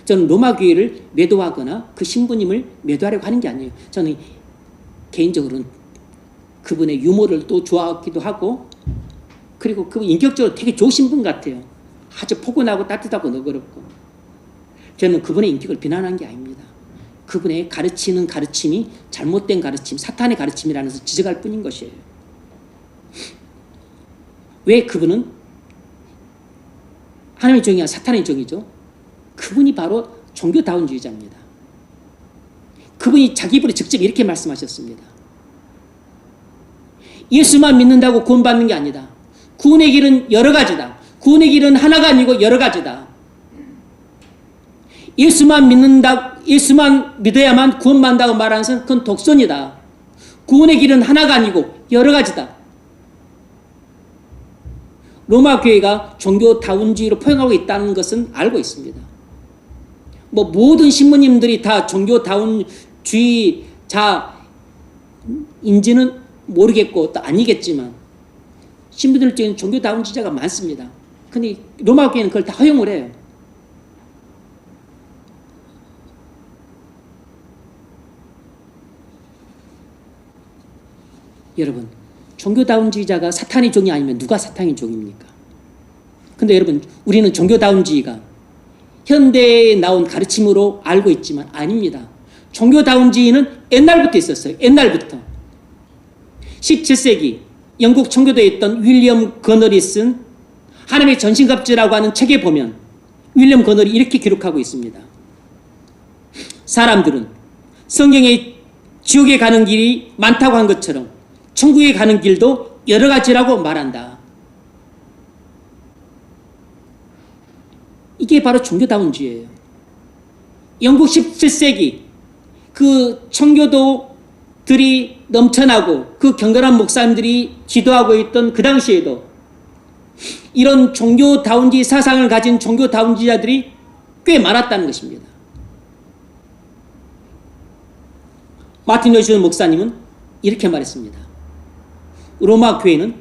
저는 로마 교회를 매도하거나 그 신부님을 매도하려고 하는 게 아니에요. 저는 개인적으로는 그분의 유머를 또 좋아하기도 하고 그리고 그분 인격적으로 되게 좋으신 분 같아요. 아주 포근하고 따뜻하고 너그럽고. 저는 그분의 인격을 비난한 게 아닙니다. 그분의 가르치는 가르침이 잘못된 가르침, 사탄의 가르침이라는 것을 지적할 뿐인 것이에요. 왜 그분은 하나님의 종이 아니라 사탄의 종이죠? 그분이 바로 종교다운주의자입니다. 그분이 자기 입으로 직접 이렇게 말씀하셨습니다. 예수만 믿는다고 구원받는 게 아니다. 구원의 길은 여러 가지다. 구원의 길은 하나가 아니고 여러 가지다. 예수만 믿어야만 구원받는다고 말하는 것은 그건 독선이다. 구원의 길은 하나가 아니고 여러 가지다. 로마 교회가 종교다운주의로 포용하고 있다는 것은 알고 있습니다. 뭐 모든 신부님들이 다 종교다운주의자인지는 모르겠고 또 아니겠지만 신부들 중에는 종교다운주의자가 많습니다. 근데 로마 교회는 그걸 다 허용을 해요. 여러분, 종교다운주의자가 사탄의 종이 아니면 누가 사탄의 종입니까? 근데 여러분, 우리는 종교다운주의가 현대에 나온 가르침으로 알고 있지만 아닙니다. 종교다운주의는 옛날부터 있었어요. 옛날부터. 17세기 영국 청교도에 있던 윌리엄 거널이 쓴 하나님의 전신갑주라고 하는 책에 보면 윌리엄 거널이 이렇게 기록하고 있습니다. 사람들은 성경에 지옥에 가는 길이 많다고 한 것처럼 천국에 가는 길도 여러 가지라고 말한다. 이게 바로 종교다운주의예요. 영국 17세기 그 청교도들이 넘쳐나고 그 경건한 목사님들이 지도하고 있던 그 당시에도 이런 종교다운주의 사상을 가진 종교다운주의자들이 꽤 많았다는 것입니다. 마틴 루이스 목사님은 이렇게 말했습니다. 로마 교회는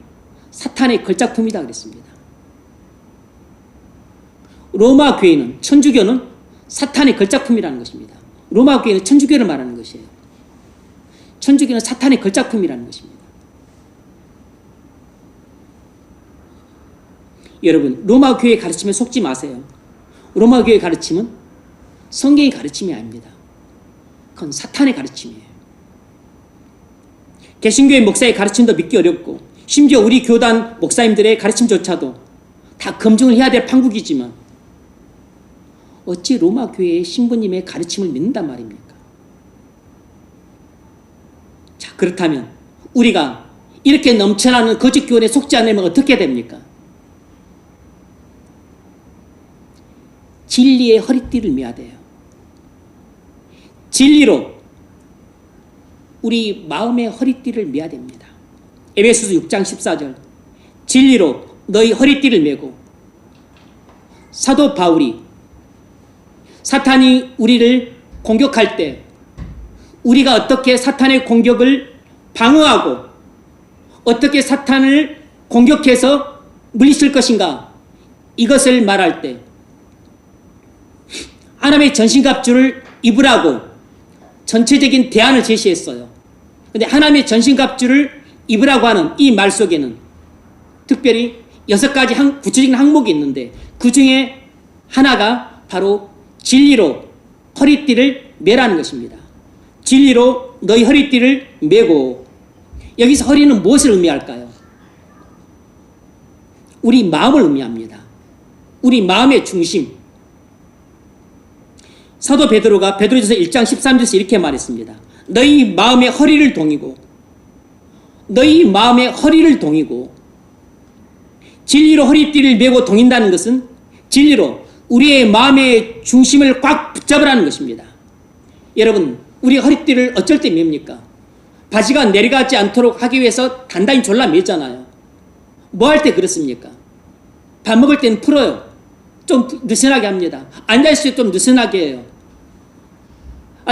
사탄의 걸작품이다 그랬습니다. 로마 교회는, 천주교는 사탄의 걸작품이라는 것입니다. 로마 교회는 천주교를 말하는 것이에요. 천주교는 사탄의 걸작품이라는 것입니다. 여러분, 로마 교회의 가르침에 속지 마세요. 로마 교회의 가르침은 성경의 가르침이 아닙니다. 그건 사탄의 가르침이에요. 개신교의 목사의 가르침도 믿기 어렵고 심지어 우리 교단 목사님들의 가르침조차도 다 검증을 해야 될 판국이지만 어찌 로마 교회의 신부님의 가르침을 믿는단 말입니까? 자, 그렇다면 우리가 이렇게 넘쳐나는 거짓 교훈에 속지 않으면 어떻게 됩니까? 진리의 허리띠를 매야 돼요. 진리로 우리 마음의 허리띠를 매야 됩니다. 에베소서 6장 14절 진리로 너희 허리띠를 매고 사도 바울이 사탄이 우리를 공격할 때 우리가 어떻게 사탄의 공격을 방어하고 어떻게 사탄을 공격해서 물리칠 것인가 이것을 말할 때 하나님의 전신갑주를 입으라고 전체적인 대안을 제시했어요. 그런데 하나님의 전신갑주를 입으라고 하는 이 말 속에는 특별히 6가지 구체적인 항목이 있는데 그 중에 하나가 바로 진리로 허리띠를 매라는 것입니다. 진리로 너희 허리띠를 매고 여기서 허리는 무엇을 의미할까요? 우리 마음을 의미합니다. 우리 마음의 중심. 사도 베드로가 베드로전서 1장 13절에서 이렇게 말했습니다. 너희 마음의 허리를 동이고 너희 마음의 허리를 동이고 진리로 허리띠를 메고 동인다는 것은 진리로 우리의 마음의 중심을 꽉 붙잡으라는 것입니다. 여러분, 우리 허리띠를 어쩔 때 맵니까? 바지가 내려가지 않도록 하기 위해서 단단히 졸라 매잖아요. 뭐 할 때 그렇습니까? 밥 먹을 때는 풀어요. 좀 느슨하게 합니다. 앉아있을 때 좀 느슨하게 해요.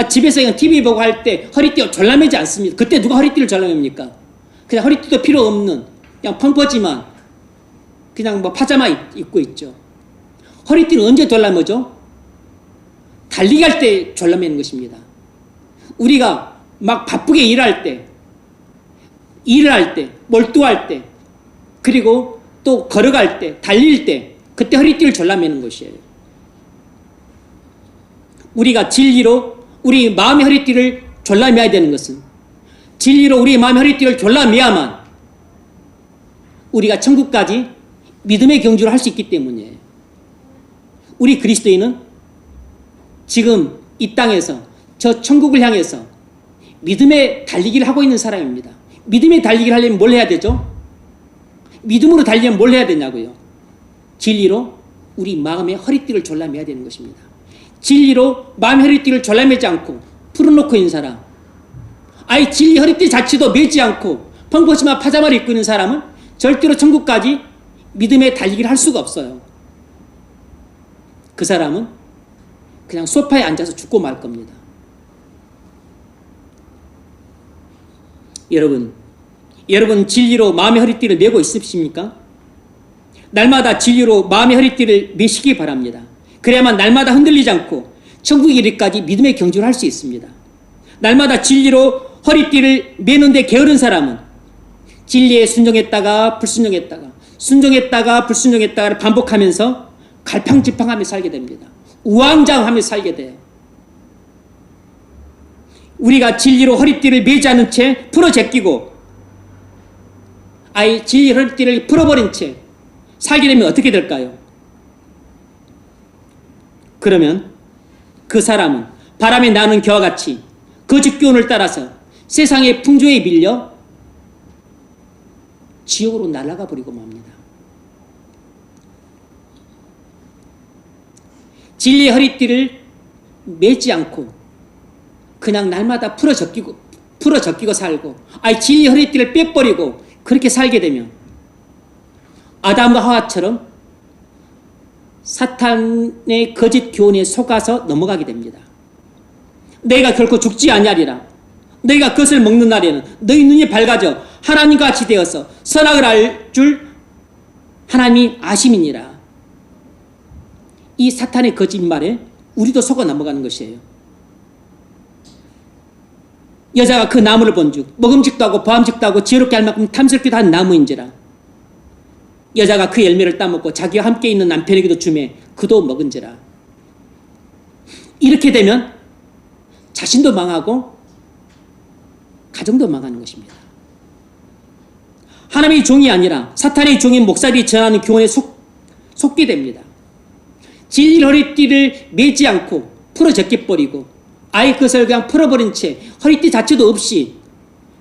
집에서 그냥 TV 보고 할 때 허리띠가 졸라매지 않습니다. 그때 누가 허리띠를 졸라맵니까? 그냥 허리띠도 필요 없는 그냥 펑퍼지만 그냥 뭐 파자마 입고 있죠. 허리띠는 언제 졸라매죠? 달리기 할 때 졸라매는 것입니다. 우리가 막 바쁘게 일을 할 때, 몰두할 때, 그리고 또 걸어갈 때, 달릴 때, 그때 허리띠를 졸라매는 것이에요. 우리가 진리로 우리 마음의 허리띠를 졸라매야 되는 것은 진리로 우리 마음의 허리띠를 졸라매야만 우리가 천국까지 믿음의 경주를 할 수 있기 때문이에요. 우리 그리스도인은 지금 이 땅에서 저 천국을 향해서 믿음의 달리기를 하고 있는 사람입니다. 믿음의 달리기를 하려면 뭘 해야 되죠? 믿음으로 달리려면 뭘 해야 되냐고요? 진리로 우리 마음의 허리띠를 졸라매야 되는 것입니다. 진리로 마음의 허리띠를 졸라매지 않고 풀어놓고 있는 사람, 아예 진리 허리띠 자체도 매지 않고 펑퍼치마 파자마를 입고 있는 사람은 절대로 천국까지 믿음의 달리기를 할 수가 없어요. 그 사람은 그냥 소파에 앉아서 죽고 말 겁니다. 여러분 진리로 마음의 허리띠를 매고 있으십니까? 날마다 진리로 마음의 허리띠를 매시기 바랍니다. 그래야만 날마다 흔들리지 않고 천국에 이르기까지 믿음의 경주를 할 수 있습니다. 날마다 진리로 허리띠를 매는데 게으른 사람은 진리에 순종했다가 불순종했다가 순종했다가 불순종했다가를 반복하면서 갈팡질팡하며 살게 됩니다. 우왕좌왕하며 살게 돼요. 우리가 진리로 허리띠를 매지 않은 채 풀어 제끼고 아예 진리 허리띠를 풀어버린 채 살게 되면 어떻게 될까요? 그러면 그 사람은 바람에 나는 겨와 같이 거짓 교훈을 따라서 세상의 풍조에 밀려 지옥으로 날아가 버리고 맙니다. 진리의 허리띠를 매지 않고 그냥 날마다 풀어 적기고 살고 아예 진리의 허리띠를 빼버리고 그렇게 살게 되면 아담과 하와처럼 사탄의 거짓 교훈에 속아서 넘어가게 됩니다. 내가 결코 죽지 아니하리라. 너희가 그것을 먹는 날에는 너희 눈이 밝아져 하나님과 같이 되어서 선악을 알 줄 하나님이 아심이니라. 이 사탄의 거짓말에 우리도 속아 넘어가는 것이에요. 여자가 그 나무를 본즉 먹음직도 하고 보암직도 하고 지혜롭게 할 만큼 탐스럽기도 한 나무인지라. 여자가 그 열매를 따먹고 자기와 함께 있는 남편에게도 주매 그도 먹은지라. 이렇게 되면 자신도 망하고 가정도 망하는 것입니다. 하나님의 종이 아니라 사탄의 종인 목사들이 전하는 교훈에 속게 됩니다. 진리 허리띠를 매지 않고 풀어 제껴버리고 아예 그것을 그냥 풀어버린 채 허리띠 자체도 없이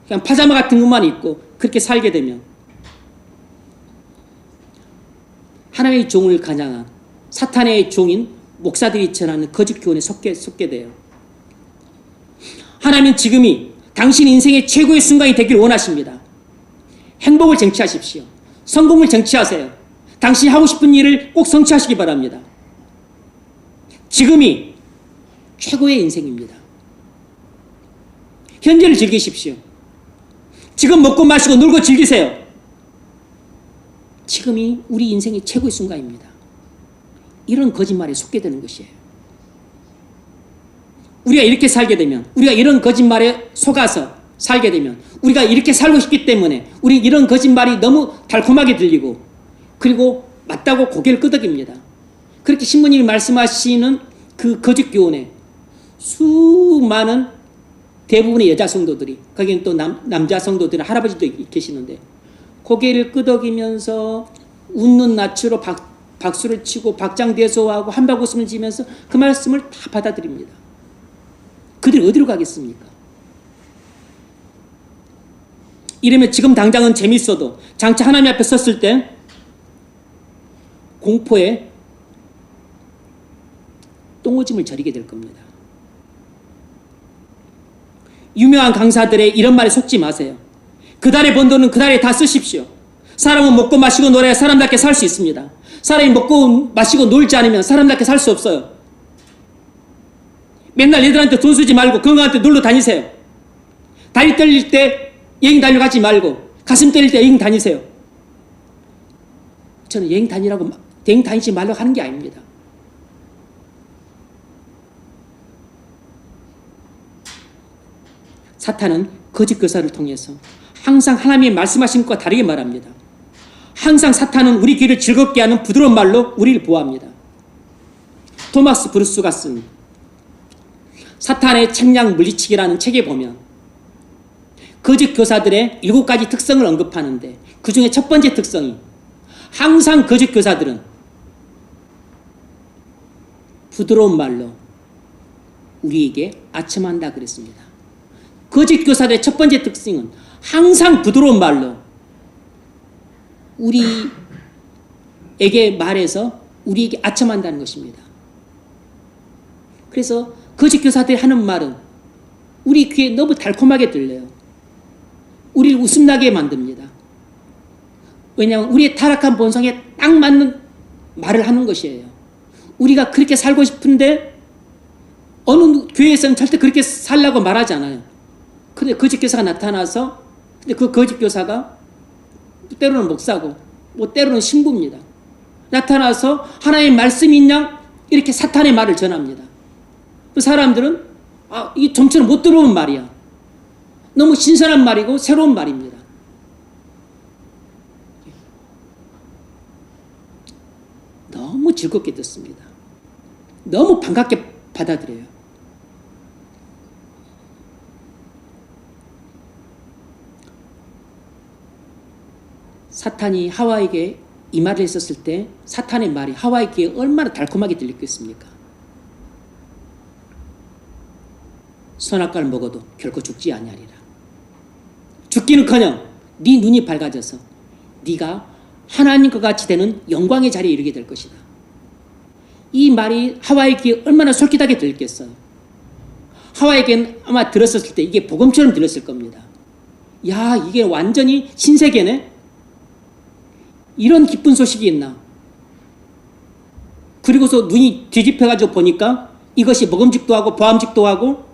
그냥 파자마 같은 것만 입고 그렇게 살게 되면 하나님의 종을 가장한 사탄의 종인 목사들이 전하는 거짓 교훈에 속게 돼요. 하나님은 지금이 당신 인생의 최고의 순간이 되길 원하십니다. 행복을 쟁취하십시오. 성공을 쟁취하세요. 당신이 하고 싶은 일을 꼭 성취하시기 바랍니다. 지금이 최고의 인생입니다. 현재를 즐기십시오. 지금 먹고 마시고 놀고 즐기세요. 지금이 우리 인생의 최고의 순간입니다. 이런 거짓말에 속게 되는 것이에요. 우리가 이렇게 살게 되면, 우리가 이런 거짓말에 속아서 살게 되면, 우리가 이렇게 살고 싶기 때문에 우리 이런 거짓말이 너무 달콤하게 들리고 그리고 맞다고 고개를 끄덕입니다. 그렇게 신부님이 말씀하시는 그 거짓 교훈에 수많은 대부분의 여자 성도들이, 거기는 또 남자 성도들은 할아버지도 계시는데 고개를 끄덕이면서 웃는 낯으로 박수를 치고 박장대소하고 한바구음을 지면서 그 말씀을 다 받아들입니다. 그들이 어디로 가겠습니까? 이러면 지금 당장은 재밌어도 장차 하나님 앞에 섰을 때 공포에 똥오줌을 저리게 될 겁니다. 유명한 강사들의 이런 말에 속지 마세요. 그달에 번 돈은 그달에 다 쓰십시오. 사람은 먹고 마시고 놀아야 사람답게 살 수 있습니다. 사람이 먹고 마시고 놀지 않으면 사람답게 살 수 없어요. 맨날 얘들한테 돈 쓰지 말고 건강한테 놀러 다니세요. 다리 떨릴 때 여행 다니러 가지 말고 가슴 떨릴 때 여행 다니세요. 저는 여행 다니지 말라고 하는 게 아닙니다. 사탄은 거짓 교사를 통해서 항상 하나님의 말씀하신 것과 다르게 말합니다. 항상 사탄은 우리 귀를 즐겁게 하는 부드러운 말로 우리를 보호합니다. 토마스 브루스가 쓴 사탄의 책량 물리치기라는 책에 보면 거짓 교사들의 7가지 특성을 언급하는데 그 중에 첫 번째 특성이 항상 거짓 교사들은 부드러운 말로 우리에게 아첨한다 그랬습니다. 거짓 교사들의 첫 번째 특징은 항상 부드러운 말로 우리에게 말해서 우리에게 아첨한다는 것입니다. 그래서 거짓 교사들이 하는 말은 우리 귀에 너무 달콤하게 들려요. 우리를 웃음나게 만듭니다. 왜냐하면 우리의 타락한 본성에 딱 맞는 말을 하는 것이에요. 우리가 그렇게 살고 싶은데 어느 교회에서는 절대 그렇게 살라고 말하지 않아요. 근데 거짓 교사가 나타나서 근데 그 거짓 교사가 때로는 목사고 뭐 때로는 신부입니다. 나타나서 하나님의 말씀이 있냐 이렇게 사탄의 말을 전합니다. 그 사람들은 이게 좀처럼 못 들어오는 말이야. 너무 신선한 말이고 새로운 말입니다. 너무 즐겁게 듣습니다. 너무 반갑게 받아들여요. 사탄이 하와에게 이 말을 했었을 때 사탄의 말이 하와에게 얼마나 달콤하게 들렸겠습니까? 선악과를 먹어도 결코 죽지 아니하리라. 죽기는커녕 네 눈이 밝아져서 네가 하나님과 같이 되는 영광의 자리에 이르게 될 것이다. 이 말이 하와에게 얼마나 솔깃하게 들렸겠어요. 하와에게는 아마 들었을 때 이게 복음처럼 들렸을 겁니다. 야, 이게 완전히 신세계네? 이런 기쁜 소식이 있나? 그리고서 눈이 뒤집혀가지고 보니까 이것이 먹음직도 하고 보암직도 하고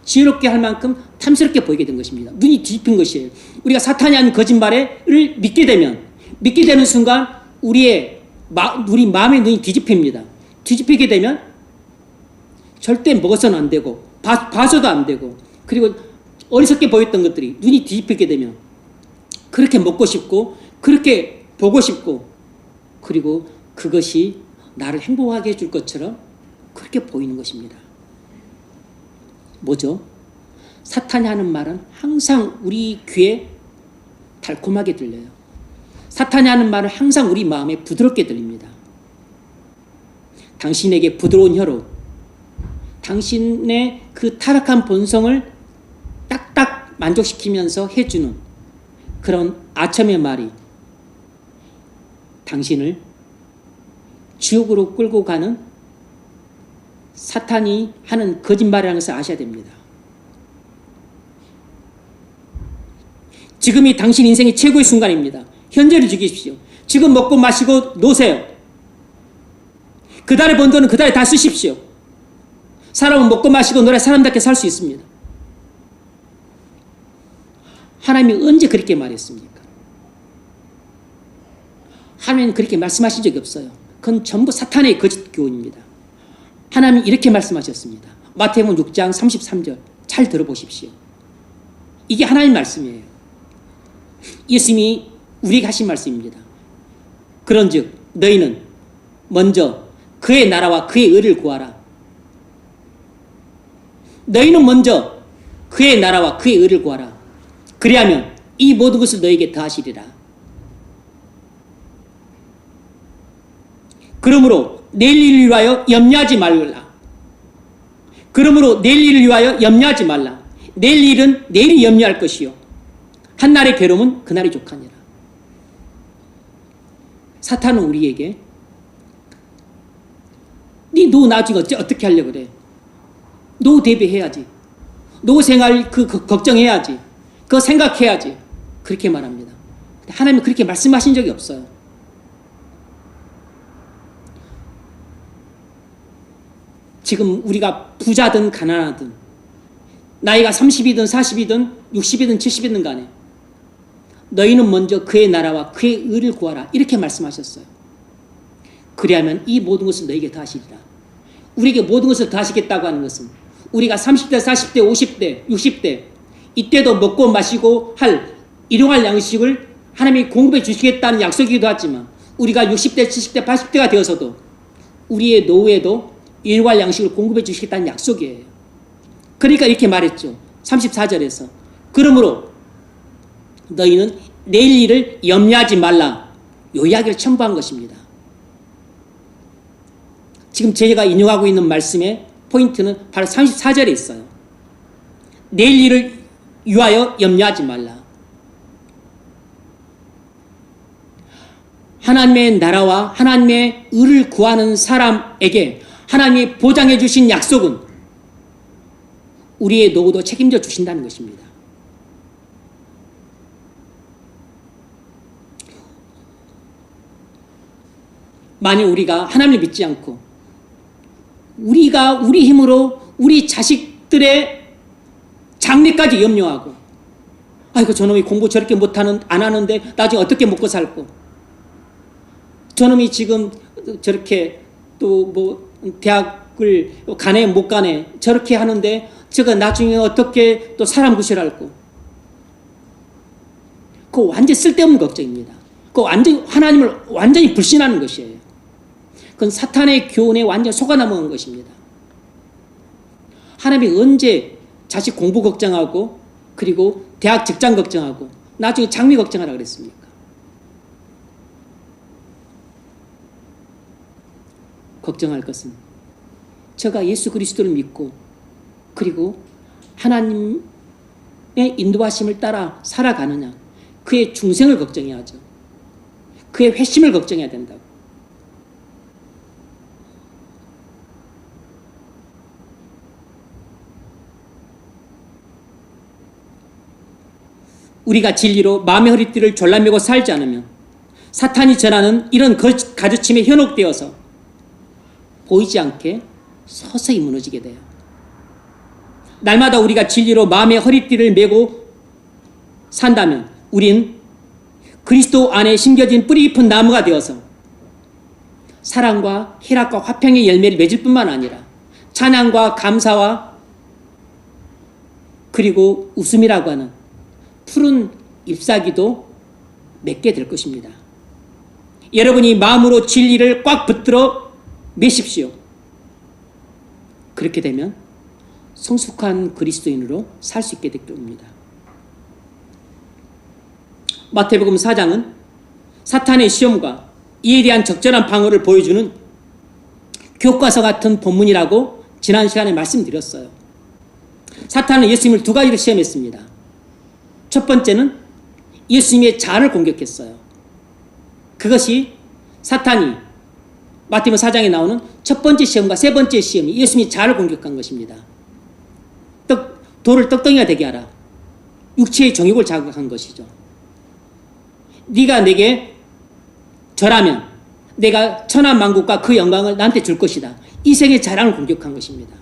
지혜롭게 할 만큼 탐스럽게 보이게 된 것입니다. 눈이 뒤집힌 것이에요. 우리가 사탄이 하는 거짓말을 믿게 되는 순간 우리 마음의 눈이 뒤집힙니다. 뒤집히게 되면 절대 먹어서는 안 되고 봐서도 안 되고, 그리고 어리석게 보였던 것들이 눈이 뒤집히게 되면 그렇게 먹고 싶고 그렇게 보고 싶고, 그리고 그것이 나를 행복하게 해줄 것처럼 그렇게 보이는 것입니다. 뭐죠? 사탄이 하는 말은 항상 우리 귀에 달콤하게 들려요. 사탄이 하는 말은 항상 우리 마음에 부드럽게 들립니다. 당신에게 부드러운 혀로 당신의 그 타락한 본성을 딱딱 만족시키면서 해주는 그런 아첨의 말이 당신을 지옥으로 끌고 가는 사탄이 하는 거짓말이라는 것을 아셔야 됩니다. 지금이 당신 인생의 최고의 순간입니다. 현재를 즐기십시오. 지금 먹고 마시고 노세요. 그달에 번 돈은 그달에 다 쓰십시오. 사람은 먹고 마시고 놀아 사람답게 살 수 있습니다. 하나님이 언제 그렇게 말했습니까? 하나님은 그렇게 말씀하신 적이 없어요. 그건 전부 사탄의 거짓 교훈입니다. 하나님이 이렇게 말씀하셨습니다. 마태복음 6장 33절 잘 들어보십시오. 이게 하나님 말씀이에요. 예수님이 우리에게 하신 말씀입니다. 그런즉 너희는 먼저 그의 나라와 그의 의를 구하라. 너희는 먼저 그의 나라와 그의 의를 구하라. 그리하면 이 모든 것을 너희에게 더하시리라. 그러므로 내일 일을 위하여 염려하지 말라. 그러므로 내일 일을 위하여 염려하지 말라. 내일 일은 내일이 염려할 것이요 한날의 괴로움은 그날이 족하니라. 사탄은 우리에게 너 나중에 어떻게 하려고 그래? 너 대비해야지. 너 생활 걱정해야지. 그거 생각해야지. 그렇게 말합니다. 하나님은 그렇게 말씀하신 적이 없어요. 지금 우리가 부자든 가난하든 나이가 30이든 40이든 60이든 70이든 간에 너희는 먼저 그의 나라와 그의 의를 구하라. 이렇게 말씀하셨어요. 그리하면 이 모든 것을 너희에게 더하시리라. 우리에게 모든 것을 더하시겠다고 하는 것은 우리가 30대, 40대, 50대, 60대 이때도 먹고 마시고 할 일용할 양식을 하나님이 공급해 주시겠다는 약속이기도 하지만 우리가 60대, 70대, 80대가 되어서도 우리의 노후에도 일용할 양식을 공급해 주시겠다는 약속이에요. 그러니까 이렇게 말했죠. 34절에서 그러므로 너희는 내일 일을 염려하지 말라. 이 이야기를 첨부한 것입니다. 지금 제가 인용하고 있는 말씀의 포인트는 바로 34절에 있어요. 내일 일을 위하여 염려하지 말라. 하나님의 나라와 하나님의 의를 구하는 사람에게 하나님이 보장해 주신 약속은 우리의 노후도 책임져 주신다는 것입니다. 만일 우리가 하나님을 믿지 않고 우리가 우리 힘으로 우리 자식들의 장래까지 염려하고 아이고 저놈이 공부 저렇게 안 하는데 나중에 어떻게 먹고 살고 저놈이 지금 저렇게 또 뭐 대학을 가네 못 가네 저렇게 하는데 저가 나중에 어떻게 또 사람 구실할고 그거 완전 쓸데없는 걱정입니다. 그거 완전히 하나님을 완전히 불신하는 것이에요. 그건 사탄의 교훈에 완전 속아 넘어간 것입니다. 하나님이 언제 자식 공부 걱정하고 그리고 대학 직장 걱정하고 나중에 장미 걱정하라 그랬습니까? 걱정할 것은 저가 예수 그리스도를 믿고 그리고 하나님의 인도하심을 따라 살아가느냐, 그의 중생을 걱정해야죠. 그의 회심을 걱정해야 된다고. 우리가 진리로 마음의 허리띠를 졸라매고 살지 않으면 사탄이 전하는 이런 가르침에 현혹되어서 보이지 않게 서서히 무너지게 돼요. 날마다 우리가 진리로 마음의 허리띠를 메고 산다면 우린 그리스도 안에 심겨진 뿌리 깊은 나무가 되어서 사랑과 희락과 화평의 열매를 맺을 뿐만 아니라 찬양과 감사와 그리고 웃음이라고 하는 푸른 잎사귀도 맺게 될 것입니다. 여러분이 마음으로 진리를 꽉 붙들어 매십시오. 그렇게 되면 성숙한 그리스도인으로 살 수 있게 될 겁니다. 마태복음 4장은 사탄의 시험과 이에 대한 적절한 방어를 보여주는 교과서 같은 본문이라고 지난 시간에 말씀드렸어요. 사탄은 예수님을 두 가지로 시험했습니다. 첫 번째는 예수님의 자아를 공격했어요. 그것이 사탄이 마태복음 4장에 나오는 첫 번째 시험과 세 번째 시험이 예수님의 자아를 공격한 것입니다. 돌을 떡덩이가 되게 하라. 육체의 정욕을 자극한 것이죠. 네가 내게 절하면 내가 천하만국과 그 영광을 나한테 줄 것이다. 이 세계의 자랑을 공격한 것입니다.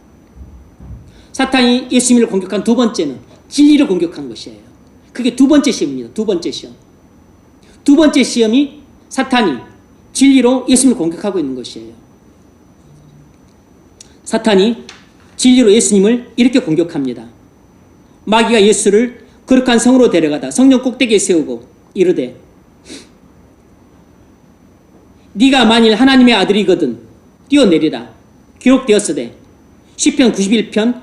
사탄이 예수님을 공격한 두 번째는 진리를 공격한 것이에요. 그게 두 번째 시험입니다. 두 번째 시험. 두 번째 시험이 사탄이 진리로 예수님을 공격하고 있는 것이에요. 사탄이 진리로 예수님을 이렇게 공격합니다. 마귀가 예수를 거룩한 성으로 데려가다 성령 꼭대기에 세우고 이르되 네가 만일 하나님의 아들이거든 뛰어내리라. 기록되었으되 시편 91편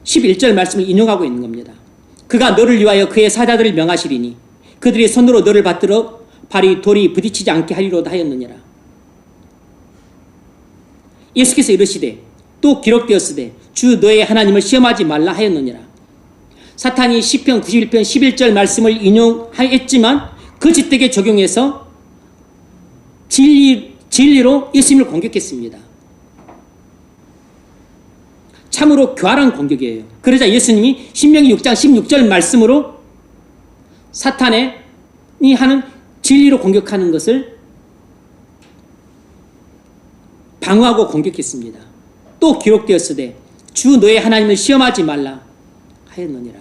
11절 말씀을 인용하고 있는 겁니다. 그가 너를 위하여 그의 사자들을 명하시리니 그들의 손으로 너를 받들어 발이 돌이 부딪히지 않게 하리로다 하였느니라. 예수께서 이르시되 또 기록되었으되 주 너의 하나님을 시험하지 말라 하였느니라. 사탄이 시편 91편 11절 말씀을 인용했지만 그 지택에 적용해서 진리로 예수님을 공격했습니다. 참으로 교활한 공격이에요. 그러자 예수님이 신명기 6장 16절 말씀으로 사탄이 하는 진리로 공격하는 것을 방어하고 공격했습니다. 또 기록되었으되 주 너의 하나님을 시험하지 말라 하였느니라.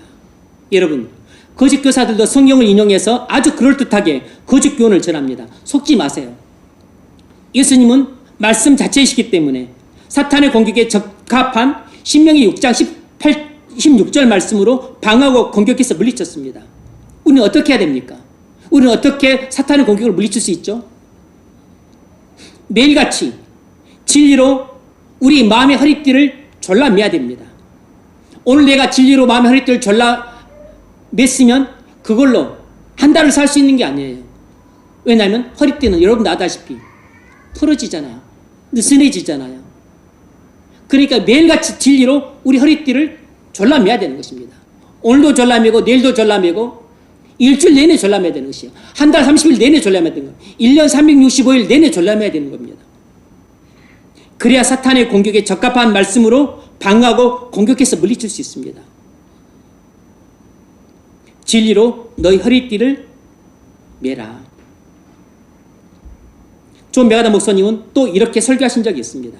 여러분, 거짓 교사들도 성경을 인용해서 아주 그럴듯하게 거짓 교훈을 전합니다. 속지 마세요. 예수님은 말씀 자체이시기 때문에 사탄의 공격에 적합한 신명기 6장 16절 말씀으로 방어하고 공격해서 물리쳤습니다. 우리는 어떻게 해야 됩니까? 우리는 어떻게 사탄의 공격을 물리칠 수 있죠? 매일같이 진리로 우리 마음의 허리띠를 졸라매야 됩니다. 오늘 내가 진리로 마음의 허리띠를 졸라맸으면 그걸로 한 달을 살 수 있는 게 아니에요. 왜냐하면 허리띠는 여러분 아다시피 풀어지잖아요. 느슨해지잖아요. 그러니까 매일같이 진리로 우리 허리띠를 졸라매야 되는 것입니다. 오늘도 졸라매고 내일도 졸라매고 일주일 내내 졸라매야 되는 것이에요. 한 달 30일 내내 졸라매야 되는 거예요. 1년 365일 내내 졸라매야 되는 겁니다. 그래야 사탄의 공격에 적합한 말씀으로 방어하고 공격해서 물리칠 수 있습니다. 진리로 너희 허리띠를 매라. 존 메가다 목사님은 또 이렇게 설교하신 적이 있습니다.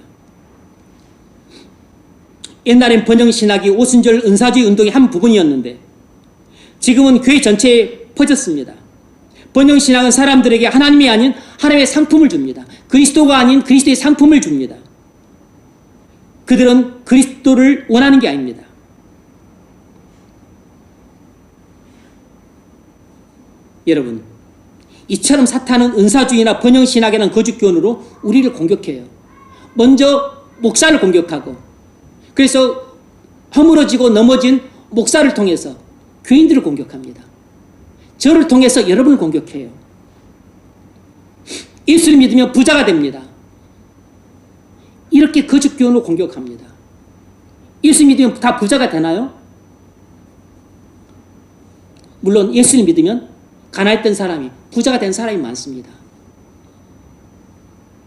옛날엔 번영신학이 오순절 은사주의 운동의 한 부분이었는데 지금은 교회 전체에 퍼졌습니다. 번영신학은 사람들에게 하나님이 아닌 하나님의 상품을 줍니다. 그리스도가 아닌 그리스도의 상품을 줍니다. 그들은 그리스도를 원하는 게 아닙니다. 여러분, 이처럼 사탄은 은사주의나 번영신학이라는 거짓교훈으로 우리를 공격해요. 먼저 목사를 공격하고, 그래서 허물어지고 넘어진 목사를 통해서 교인들을 공격합니다. 저를 통해서 여러분을 공격해요. 예수를 믿으면 부자가 됩니다. 이렇게 거짓교훈으로 공격합니다. 예수 믿으면 다 부자가 되나요? 물론 예수를 믿으면 가난했던 사람이 부자가 된 사람이 많습니다.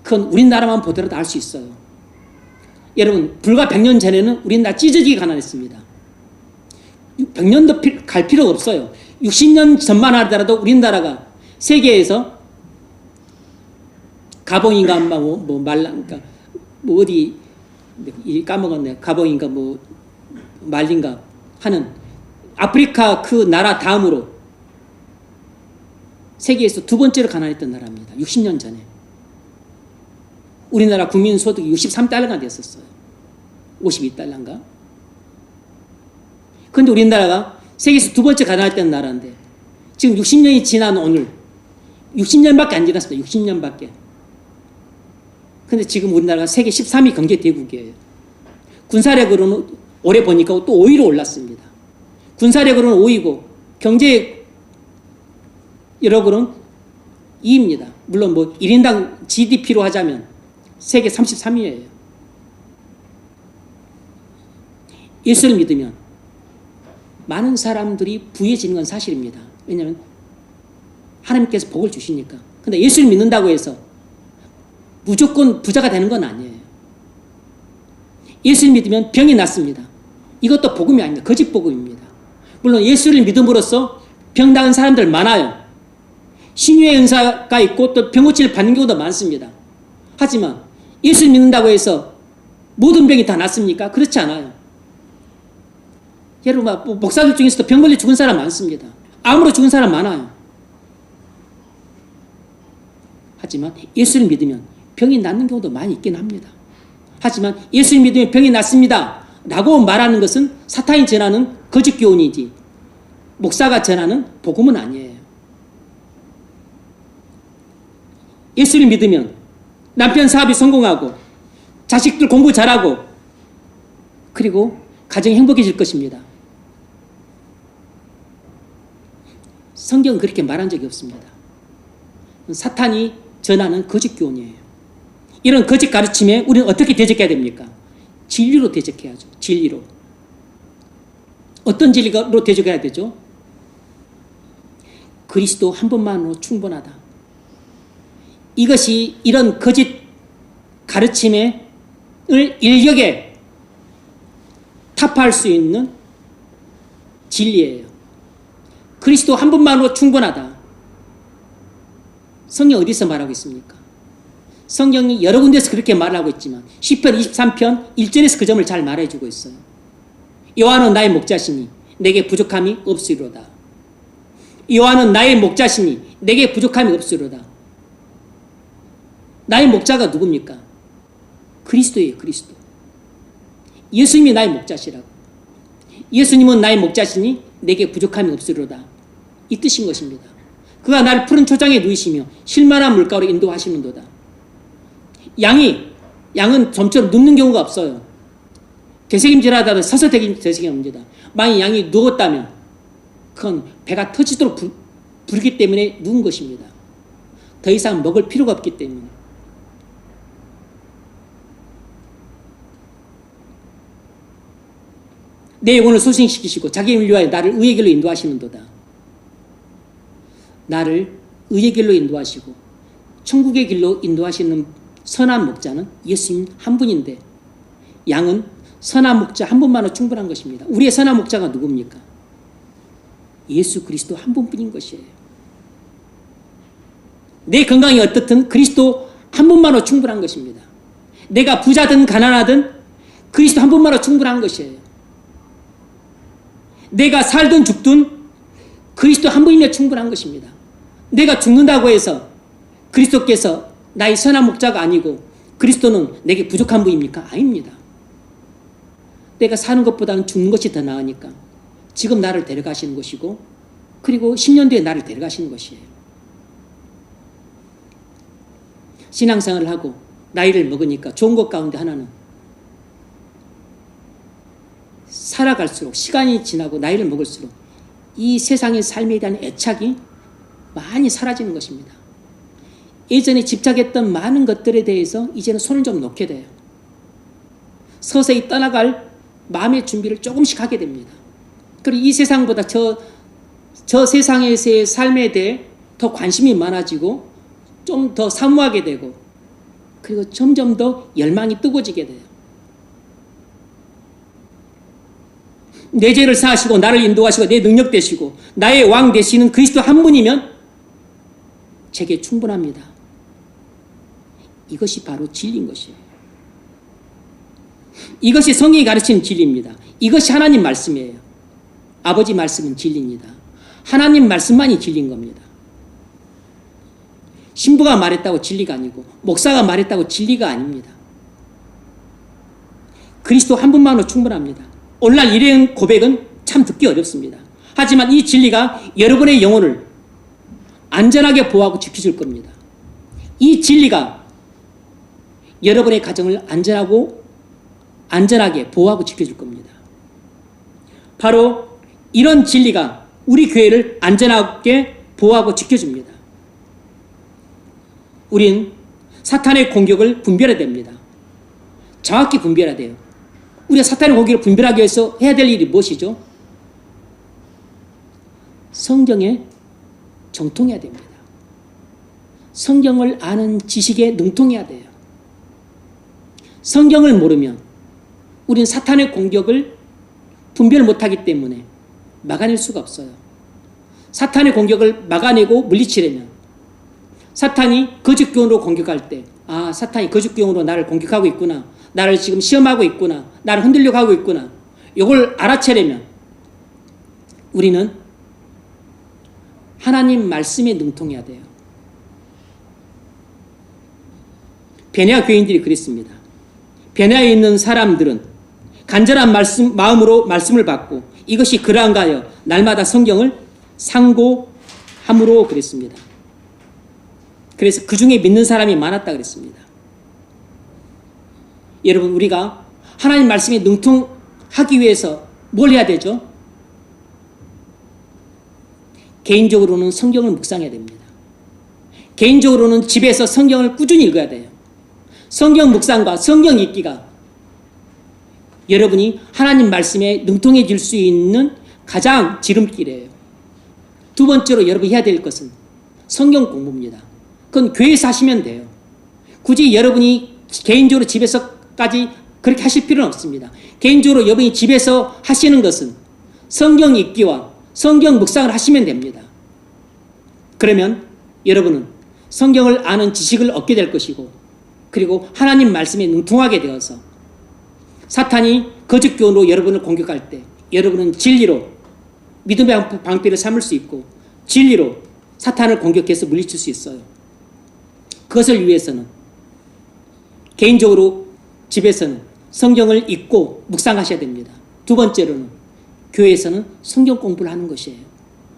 그건 우리나라만 보더라도 알 수 있어요. 여러분, 불과 100년 전에는 우리나라 찢어지게 가난했습니다. 100년도 갈 필요 없어요. 60년 전만 하더라도 우리나라가 세계에서 가봉인가 말란가 어디 까먹었네. 가봉인가 말린가 하는 아프리카 그 나라 다음으로 세계에서 두 번째로 가난했던 나라입니다. 60년 전에. 우리나라 국민 소득이 63달러가 됐었어요. 52달러인가? 그런데 우리나라가 세계에서 두 번째 가난했던 나라인데 지금 60년이 지난 오늘 60년밖에 안 지났습니다. 60년밖에. 근데 지금 우리나라가 세계 13위 경제 대국이에요. 군사력으로는 올해 보니까 또 5위로 올랐습니다. 군사력으로는 5위고 경제력으로는 2위입니다. 물론 1인당 GDP로 하자면 세계 33위예요. 예수를 믿으면 많은 사람들이 부유해지는 건 사실입니다. 왜냐하면 하나님께서 복을 주시니까. 근데 예수를 믿는다고 해서 무조건 부자가 되는 건 아니에요. 예수를 믿으면 병이 낫습니다. 이것도 복음이 아닙니다. 거짓 복음입니다. 물론 예수를 믿음으로써 병 나은 사람들 많아요. 신유의 은사가 있고 또 병고치를 받는 경우도 많습니다. 하지만 예수를 믿는다고 해서 모든 병이 다 낫습니까? 그렇지 않아요. 여러분, 목사들 중에서도 병 걸려 죽은 사람 많습니다. 암으로 죽은 사람 많아요. 하지만 예수를 믿으면 병이 낫는 경우도 많이 있긴 합니다. 하지만 예수를 믿으면 병이 낫습니다 라고 말하는 것은 사탄이 전하는 거짓 교훈이지 목사가 전하는 복음은 아니에요. 예수를 믿으면 남편 사업이 성공하고 자식들 공부 잘하고 그리고 가정이 행복해질 것입니다. 성경은 그렇게 말한 적이 없습니다. 사탄이 전하는 거짓 교훈이에요. 이런 거짓 가르침에 우리는 어떻게 대적해야 됩니까? 진리로 대적해야죠. 진리로. 어떤 진리로 대적해야 되죠? 그리스도 한 분만으로 충분하다. 이것이 이런 거짓 가르침을 일격에 타파할 수 있는 진리예요. 그리스도 한 분만으로 충분하다. 성경 어디서 말하고 있습니까? 성경이 여러 군데에서 그렇게 말하고 있지만 시편 23편 1절에서 그 점을 잘 말해주고 있어요. 여호와는 나의 목자시니 내게 부족함이 없으리로다. 여호와는 나의 목자시니 내게 부족함이 없으리로다. 나의 목자가 누굽니까? 그리스도예요. 그리스도. 예수님이 나의 목자시라고. 예수님은 나의 목자시니 내게 부족함이 없으리로다. 이 뜻인 것입니다. 그가 나를 푸른 초장에 누이시며 실만한 물가로 인도하시는도다. 양은 좀처럼 눕는 경우가 없어요. 되새김질하다가 서서 되새김입니다. 만약 양이 누웠다면 그건 배가 터지도록 부르기 때문에 누운 것입니다. 더 이상 먹을 필요가 없기 때문에. 내 영혼을 소생시키시고 자기 힘을 위하여 나를 의의 길로 인도하시는도다. 나를 의의 길로 인도하시고 천국의 길로 인도하시는 선한 목자는 예수님 한 분인데 양은 선한 목자 한 분만으로 충분한 것입니다. 우리의 선한 목자가 누굽니까? 예수 그리스도 한 분뿐인 것이에요. 내 건강이 어떻든 그리스도 한 분만으로 충분한 것입니다. 내가 부자든 가난하든 그리스도 한 분만으로 충분한 것이에요. 내가 살든 죽든 그리스도 한 분이면 충분한 것입니다. 내가 죽는다고 해서 그리스도께서 나의 선한 목자가 아니고 그리스도는 내게 부족한 분입니까? 아닙니다. 내가 사는 것보다는 죽는 것이 더 나으니까 지금 나를 데려가시는 것이고 그리고 10년 뒤에 나를 데려가시는 것이에요. 신앙생활을 하고 나이를 먹으니까 좋은 것 가운데 하나는 살아갈수록 시간이 지나고 나이를 먹을수록 이 세상의 삶에 대한 애착이 많이 사라지는 것입니다. 예전에 집착했던 많은 것들에 대해서 이제는 손을 좀 놓게 돼요. 서서히 떠나갈 마음의 준비를 조금씩 하게 됩니다. 그리고 이 세상보다 저 세상에서의 삶에 대해 더 관심이 많아지고 좀 더 사모하게 되고 그리고 점점 더 열망이 뜨거워지게 돼요. 내 죄를 사하시고 나를 인도하시고 내 능력 되시고 나의 왕 되시는 그리스도 한 분이면 제게 충분합니다. 이것이 바로 진리인 것이에요. 이것이 성경이 가르치는 진리입니다. 이것이 하나님 말씀이에요. 아버지 말씀은 진리입니다. 하나님 말씀만이 진리인 겁니다. 신부가 말했다고 진리가 아니고 목사가 말했다고 진리가 아닙니다. 그리스도 한 분만으로 충분합니다. 오늘날 이런 고백은 참 듣기 어렵습니다. 하지만 이 진리가 여러분의 영혼을 안전하게 보호하고 지켜줄 겁니다. 이 진리가 여러분의 가정을 안전하게 보호하고 지켜줄 겁니다. 바로 이런 진리가 우리 교회를 안전하게 보호하고 지켜줍니다. 우린 사탄의 공격을 분별해야 됩니다. 정확히 분별해야 돼요. 우리가 사탄의 공격을 분별하기 위해서 해야 될 일이 무엇이죠? 성경에 정통해야 됩니다. 성경을 아는 지식에 능통해야 돼요. 성경을 모르면 우린 사탄의 공격을 분별 못하기 때문에 막아낼 수가 없어요. 사탄의 공격을 막아내고 물리치려면 사탄이 거짓교훈으로 공격할 때 사탄이 거짓교훈으로 나를 공격하고 있구나. 나를 지금 시험하고 있구나. 나를 흔들려고 하고 있구나. 이걸 알아채려면 우리는 하나님 말씀에 능통해야 돼요. 베네아 교인들이 그랬습니다. 베네아에 있는 사람들은 간절한 마음으로 말씀을 받고 이것이 그러한가 하여 날마다 성경을 상고함으로 그랬습니다. 그래서 그 중에 믿는 사람이 많았다 그랬습니다. 여러분, 우리가 하나님 말씀에 능통하기 위해서 뭘 해야 되죠? 개인적으로는 성경을 묵상해야 됩니다. 개인적으로는 집에서 성경을 꾸준히 읽어야 돼요. 성경 묵상과 성경 읽기가 여러분이 하나님 말씀에 능통해질 수 있는 가장 지름길이에요. 두 번째로 여러분이 해야 될 것은 성경 공부입니다. 그건 교회에서 하시면 돼요. 굳이 여러분이 개인적으로 집에서까지 그렇게 하실 필요는 없습니다. 개인적으로 여러분이 집에서 하시는 것은 성경 읽기와 성경 묵상을 하시면 됩니다. 그러면 여러분은 성경을 아는 지식을 얻게 될 것이고 그리고 하나님 말씀에 능통하게 되어서 사탄이 거짓교훈으로 여러분을 공격할 때 여러분은 진리로 믿음의 방패를 삼을 수 있고 진리로 사탄을 공격해서 물리칠 수 있어요. 그것을 위해서는 개인적으로 집에서는 성경을 읽고 묵상하셔야 됩니다. 두 번째로는 교회에서는 성경 공부를 하는 것이에요.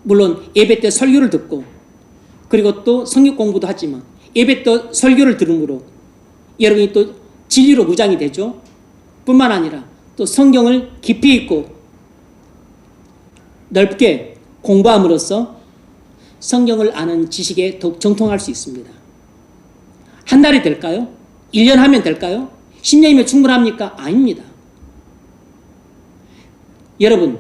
물론 예배 때 설교를 듣고 그리고 또 성경 공부도 하지만 예배 때 설교를 들음으로 여러분이 또 진리로 무장이 되죠. 뿐만 아니라 또 성경을 깊이 읽고 넓게 공부함으로써 성경을 아는 지식에 더욱 정통할 수 있습니다. 한 달이 될까요? 1년 하면 될까요? 10년이면 충분합니까? 아닙니다. 여러분,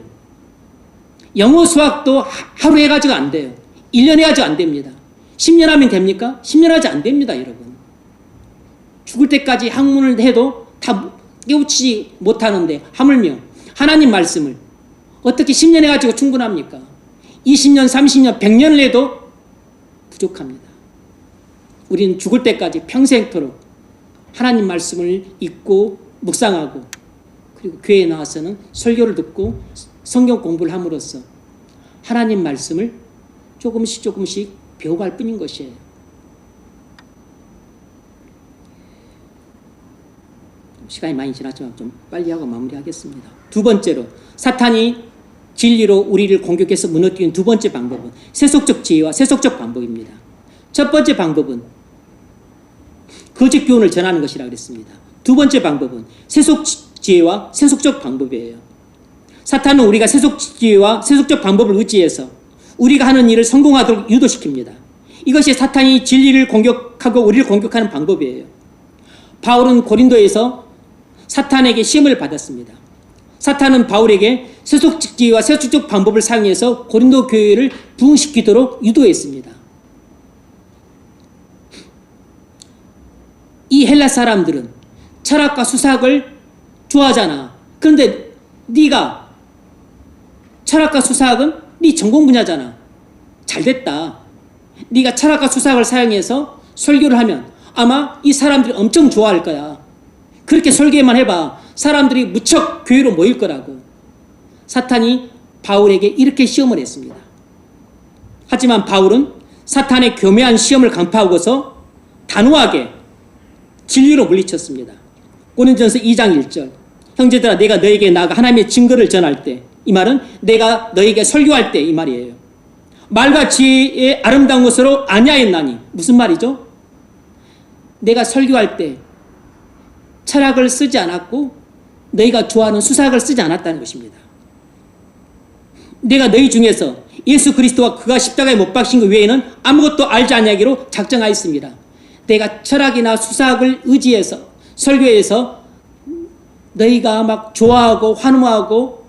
영어 수학도 하루 해가지고 안 돼요. 1년 해가지고 안 됩니다. 10년 하면 됩니까? 10년 하지 안 됩니다, 여러분. 죽을 때까지 학문을 해도 다 깨우치지 못하는데 하물며 하나님 말씀을 어떻게 10년 해가지고 충분합니까? 20년, 30년, 100년을 해도 부족합니다. 우리는 죽을 때까지 평생토록 하나님 말씀을 읽고 묵상하고 그리고 교회에 나와서는 설교를 듣고 성경 공부를 함으로써 하나님 말씀을 조금씩 배워갈 뿐인 것이에요. 시간이 많이 지났지만 좀 빨리 하고 마무리하겠습니다. 두 번째로 사탄이 진리로 우리를 공격해서 무너뜨리는 두 번째 방법은 세속적 지혜와 세속적 방법입니다. 첫 번째 방법은 거짓 교훈을 전하는 것이라 그랬습니다. 두 번째 방법은 세속지혜와 세속적 방법이에요. 사탄은 우리가 세속지혜와 세속적 방법을 의지해서 우리가 하는 일을 성공하도록 유도시킵니다. 이것이 사탄이 진리를 공격하고 우리를 공격하는 방법이에요. 바울은 고린도에서 사탄에게 시험을 받았습니다. 사탄은 바울에게 세속적 지혜와 세속적 방법을 사용해서 고린도 교회를 부흥시키도록 유도했습니다. 이 헬라 사람들은 철학과 수사학을 좋아하잖아. 그런데 네가 철학과 수사학은 네 전공 분야잖아. 잘됐다. 네가 철학과 수사학을 사용해서 설교를 하면 아마 이 사람들이 엄청 좋아할 거야. 그렇게 설교만 해봐. 사람들이 무척 교회로 모일 거라고. 사탄이 바울에게 이렇게 시험을 했습니다. 하지만 바울은 사탄의 교묘한 시험을 강파하고서 단호하게 진리로 물리쳤습니다. 고린도전서 2장 1절. 형제들아 내가 너에게 나아가 하나님의 증거를 전할 때, 이 말은 내가 너에게 설교할 때 이 말이에요. 말과 지혜의 아름다운 것으로 아니하였나니. 무슨 말이죠? 내가 설교할 때 철학을 쓰지 않았고 너희가 좋아하는 수사학을 쓰지 않았다는 것입니다. 내가 너희 중에서 예수 그리스도와 그가 십자가에 못 박힌 것 외에는 아무것도 알지 아니하기로 작정하였습니다. 내가 철학이나 수사학을 의지해서 설교해서 너희가 막 좋아하고 환호하고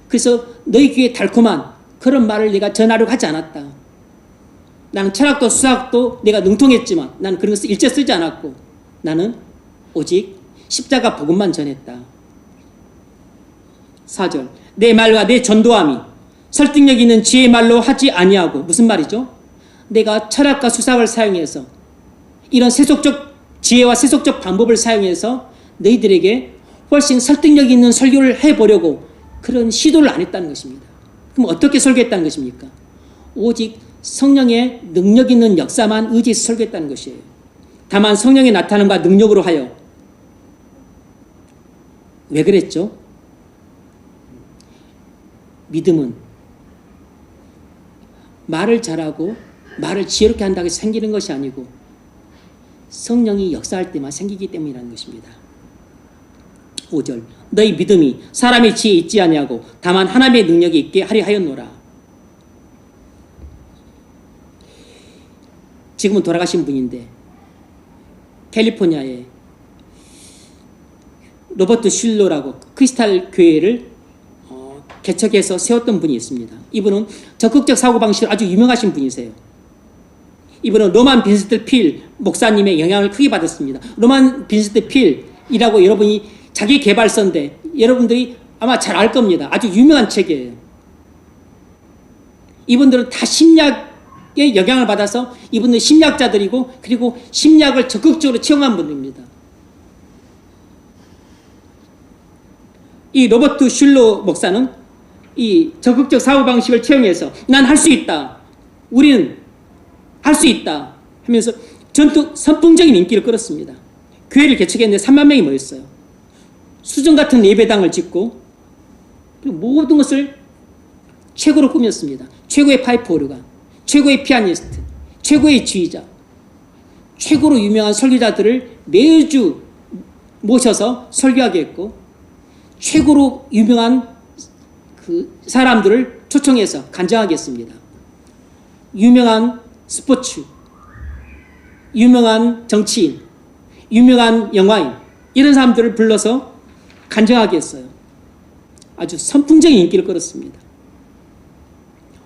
그래서 너희 귀에 달콤한 그런 말을 내가 전하려고 하지 않았다. 나는 철학도 수사학도 내가 능통했지만 나는 그런 것을 일체 쓰지 않았고 나는 오직 십자가 복음만 전했다. 4절. 내 말과 내 전도함이 설득력 있는 지혜의 말로 하지 아니하고. 무슨 말이죠? 내가 철학과 수사학을 사용해서 이런 세속적 지혜와 세속적 방법을 사용해서 너희들에게 훨씬 설득력 있는 설교를 해보려고 그런 시도를 안 했다는 것입니다. 그럼 어떻게 설교했다는 것입니까? 오직 성령의 능력 있는 역사만 의지해서 설교했다는 것이에요. 다만 성령의 나타남과 능력으로 하여. 왜 그랬죠? 믿음은 말을 잘하고 말을 지혜롭게 한다고 해서 생기는 것이 아니고 성령이 역사할 때만 생기기 때문이라는 것입니다. 5절. 너희 믿음이 사람의 지혜에 있지 아니하고 다만 하나님의 능력이 있게 하려 하였노라. 지금은 돌아가신 분인데 캘리포니아에 로버트 슐러라고 크리스탈 교회를 개척해서 세웠던 분이 있습니다. 이분은 적극적 사고방식으로 아주 유명하신 분이세요. 이분은 로만 빈센트 필 목사님의 영향을 크게 받았습니다. 로만 빈센트 필이라고 여러분이 자기 개발서인데 여러분들이 아마 잘 알 겁니다. 아주 유명한 책이에요. 이분들은 다 심리학의 영향을 받아서 이분들 심리학자들이고 그리고 심리학을 적극적으로 채용한 분들입니다. 이 로버트 슐러 목사는 이 적극적 사고방식을 채용해서 난 할 수 있다. 우리는 할 수 있다 하면서 선풍적인 인기를 끌었습니다. 교회를 개척했는데 3만 명이 모였어요. 수정 같은 예배당을 짓고 모든 것을 최고로 꾸몄습니다. 최고의 파이프 오르간, 최고의 피아니스트, 최고의 지휘자, 최고로 유명한 설교자들을 매주 모셔서 설교하게 했고 최고로 유명한 그 사람들을 초청해서 간증하게 했습니다. 유명한 스포츠, 유명한 정치인, 유명한 영화인 이런 사람들을 불러서 간증하게 했어요. 아주 선풍적인 인기를 끌었습니다.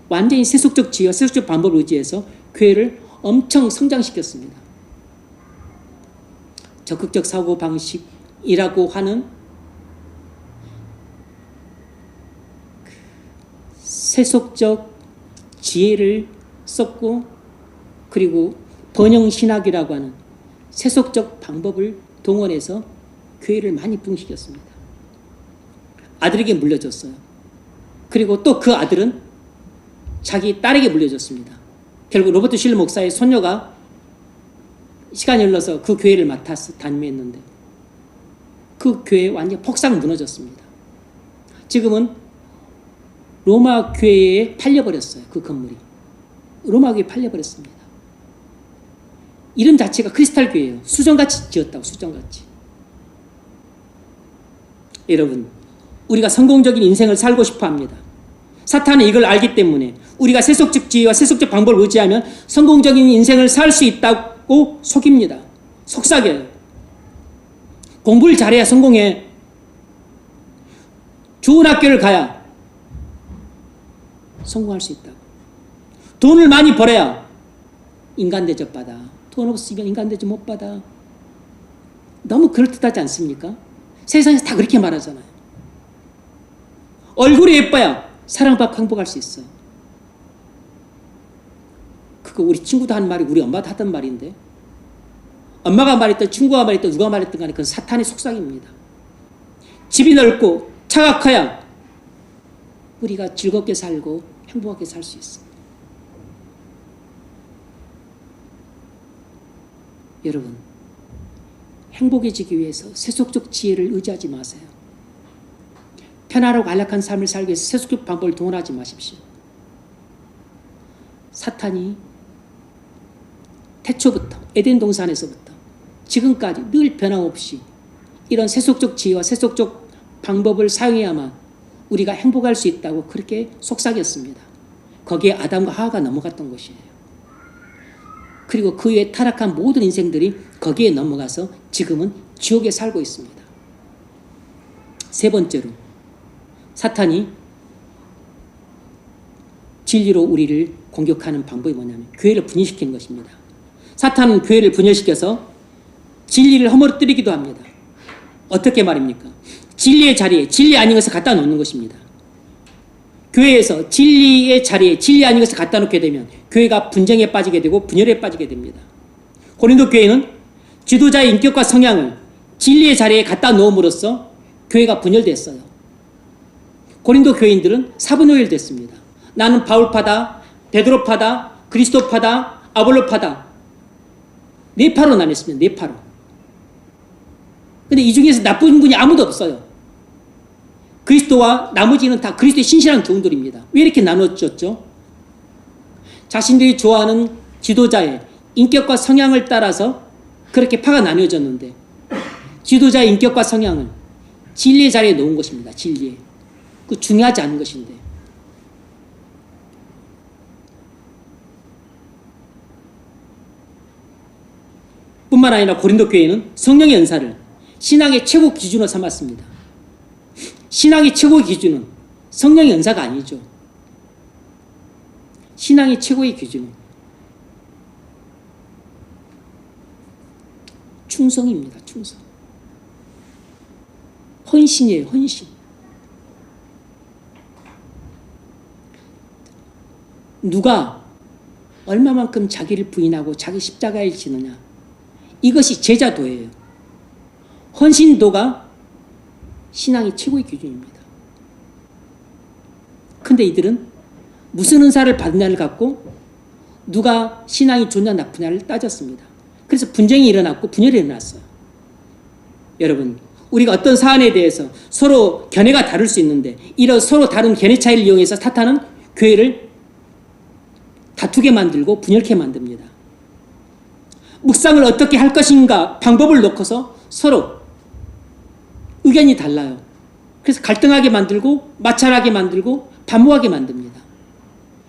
완전히 세속적 지혜와 세속적 방법을 의지해서 교회를 엄청 성장시켰습니다. 적극적 사고방식이라고 하는 세속적 지혜를 썼고 그리고 번영신학이라고 하는 세속적 방법을 동원해서 교회를 많이 부흥시켰습니다. 아들에게 물려줬어요. 그리고 또 그 아들은 자기 딸에게 물려줬습니다. 결국 로버트 슐러 목사의 손녀가 시간이 흘러서 그 교회를 맡아서 담임했는데 그 교회 완전히 폭삭 무너졌습니다. 지금은 로마 교회에 팔려버렸어요. 그 건물이. 로마 교회에 팔려버렸습니다. 이름 자체가 크리스탈 교회예요. 수정같이 지었다고, 수정같이. 여러분, 우리가 성공적인 인생을 살고 싶어 합니다. 사탄은 이걸 알기 때문에 우리가 세속적 지혜와 세속적 방법을 의지하면 성공적인 인생을 살 수 있다고 속입니다. 속삭여요. 공부를 잘해야 성공해. 좋은 학교를 가야 성공할 수 있다고. 돈을 많이 벌어야 인간 대접받아. 돈 없으면 인간 대접 못 받아. 너무 그럴듯하지 않습니까? 세상에서 다 그렇게 말하잖아요. 얼굴이 예뻐야 사랑받고 행복할 수 있어. 그거 우리 친구도 한 말이 우리 엄마도 하던 말인데, 엄마가 말했던, 친구가 말했던, 누가 말했던 간에 그건 사탄의 속삭입니다. 집이 넓고 차가 커야 우리가 즐겁게 살고 행복하게 살 수 있어. 여러분, 행복해지기 위해서 세속적 지혜를 의지하지 마세요. 편안하고 안락한 삶을 살기 위해서 세속적 방법을 동원하지 마십시오. 사탄이 태초부터 에덴 동산에서부터 지금까지 늘 변함없이 이런 세속적 지혜와 세속적 방법을 사용해야만 우리가 행복할 수 있다고 그렇게 속삭였습니다. 거기에 아담과 하와가 넘어갔던 것이에요. 그리고 그 위에 타락한 모든 인생들이 거기에 넘어가서 지금은 지옥에 살고 있습니다. 세 번째로, 사탄이 진리로 우리를 공격하는 방법이 뭐냐면 교회를 분열시키는 것입니다. 사탄은 교회를 분열시켜서 진리를 허물어뜨리기도 합니다. 어떻게 말입니까? 진리의 자리에 진리 아닌 것을 갖다 놓는 것입니다. 교회에서 진리의 자리에 진리 아닌 것을 갖다 놓게 되면 교회가 분쟁에 빠지게 되고 분열에 빠지게 됩니다. 고린도 교회는 지도자의 인격과 성향을 진리의 자리에 갖다 놓음으로써 교회가 분열됐어요. 고린도 교인들은 사분오열됐습니다. 나는 바울파다, 베드로파다, 그리스도파다, 아볼로파다. 네 파로 나눴습니다. 네 파로. 근데 이 중에서 나쁜 분이 아무도 없어요. 그리스도와 나머지는 다 그리스도의 신실한 종들입니다. 왜 이렇게 나눠졌죠? 자신들이 좋아하는 지도자의 인격과 성향을 따라서 그렇게 파가 나뉘어졌는데, 지도자의 인격과 성향을 진리의 자리에 놓은 것입니다. 진리에. 그 중요하지 않은 것인데. 뿐만 아니라 고린도 교회는 성령의 은사를 신앙의 최고 기준으로 삼았습니다. 신앙의 최고 기준은 성령의 은사가 아니죠. 신앙의 최고의 기준은 충성입니다. 충성. 헌신이에요. 헌신. 누가 얼마만큼 자기를 부인하고 자기 십자가에 지느냐, 이것이 제자도예요. 헌신도가 신앙의 최고의 기준입니다. 근데 이들은 무슨 은사를 받느냐를 갖고 누가 신앙이 좋냐 나쁘냐를 따졌습니다. 그래서 분쟁이 일어났고 분열이 일어났어요. 여러분, 우리가 어떤 사안에 대해서 서로 견해가 다를 수 있는데, 이런 서로 다른 견해 차이를 이용해서 사탄은 교회를 다투게 만들고 분열케 만듭니다. 묵상을 어떻게 할 것인가 방법을 놓고서 서로 의견이 달라요. 그래서 갈등하게 만들고 마찰하게 만들고 반목하게 만듭니다.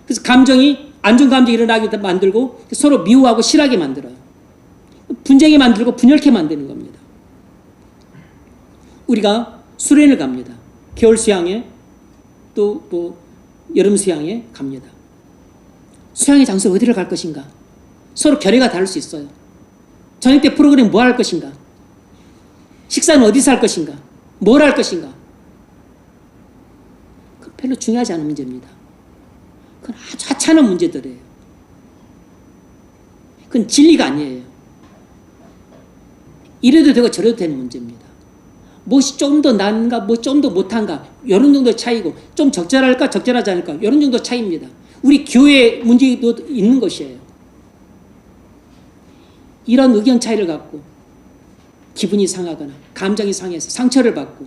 그래서 감정이 안 좋은 감정이 일어나게 만들고 서로 미워하고 싫어하게 만들어요. 분쟁이 만들고 분열케 만드는 겁니다. 우리가 수련을 갑니다. 겨울 수양에 또 뭐 여름 수양에 갑니다. 수양의 장소 어디를 갈 것인가? 서로 결의가 다를 수 있어요. 저녁 때 프로그램 뭐 할 것인가? 식사는 어디서 할 것인가? 뭘 할 것인가? 그건 별로 중요하지 않은 문제입니다. 그건 아주 하찮은 문제들이에요. 그건 진리가 아니에요. 이래도 되고 저래도 되는 문제입니다. 무엇이 좀 더 나은가, 뭐 좀 더 못한가, 이런 정도 차이고, 좀 적절할까, 적절하지 않을까, 이런 정도 차이입니다. 우리 교회에 문제도 있는 것이에요. 이런 의견 차이를 갖고 기분이 상하거나 감정이 상해서 상처를 받고,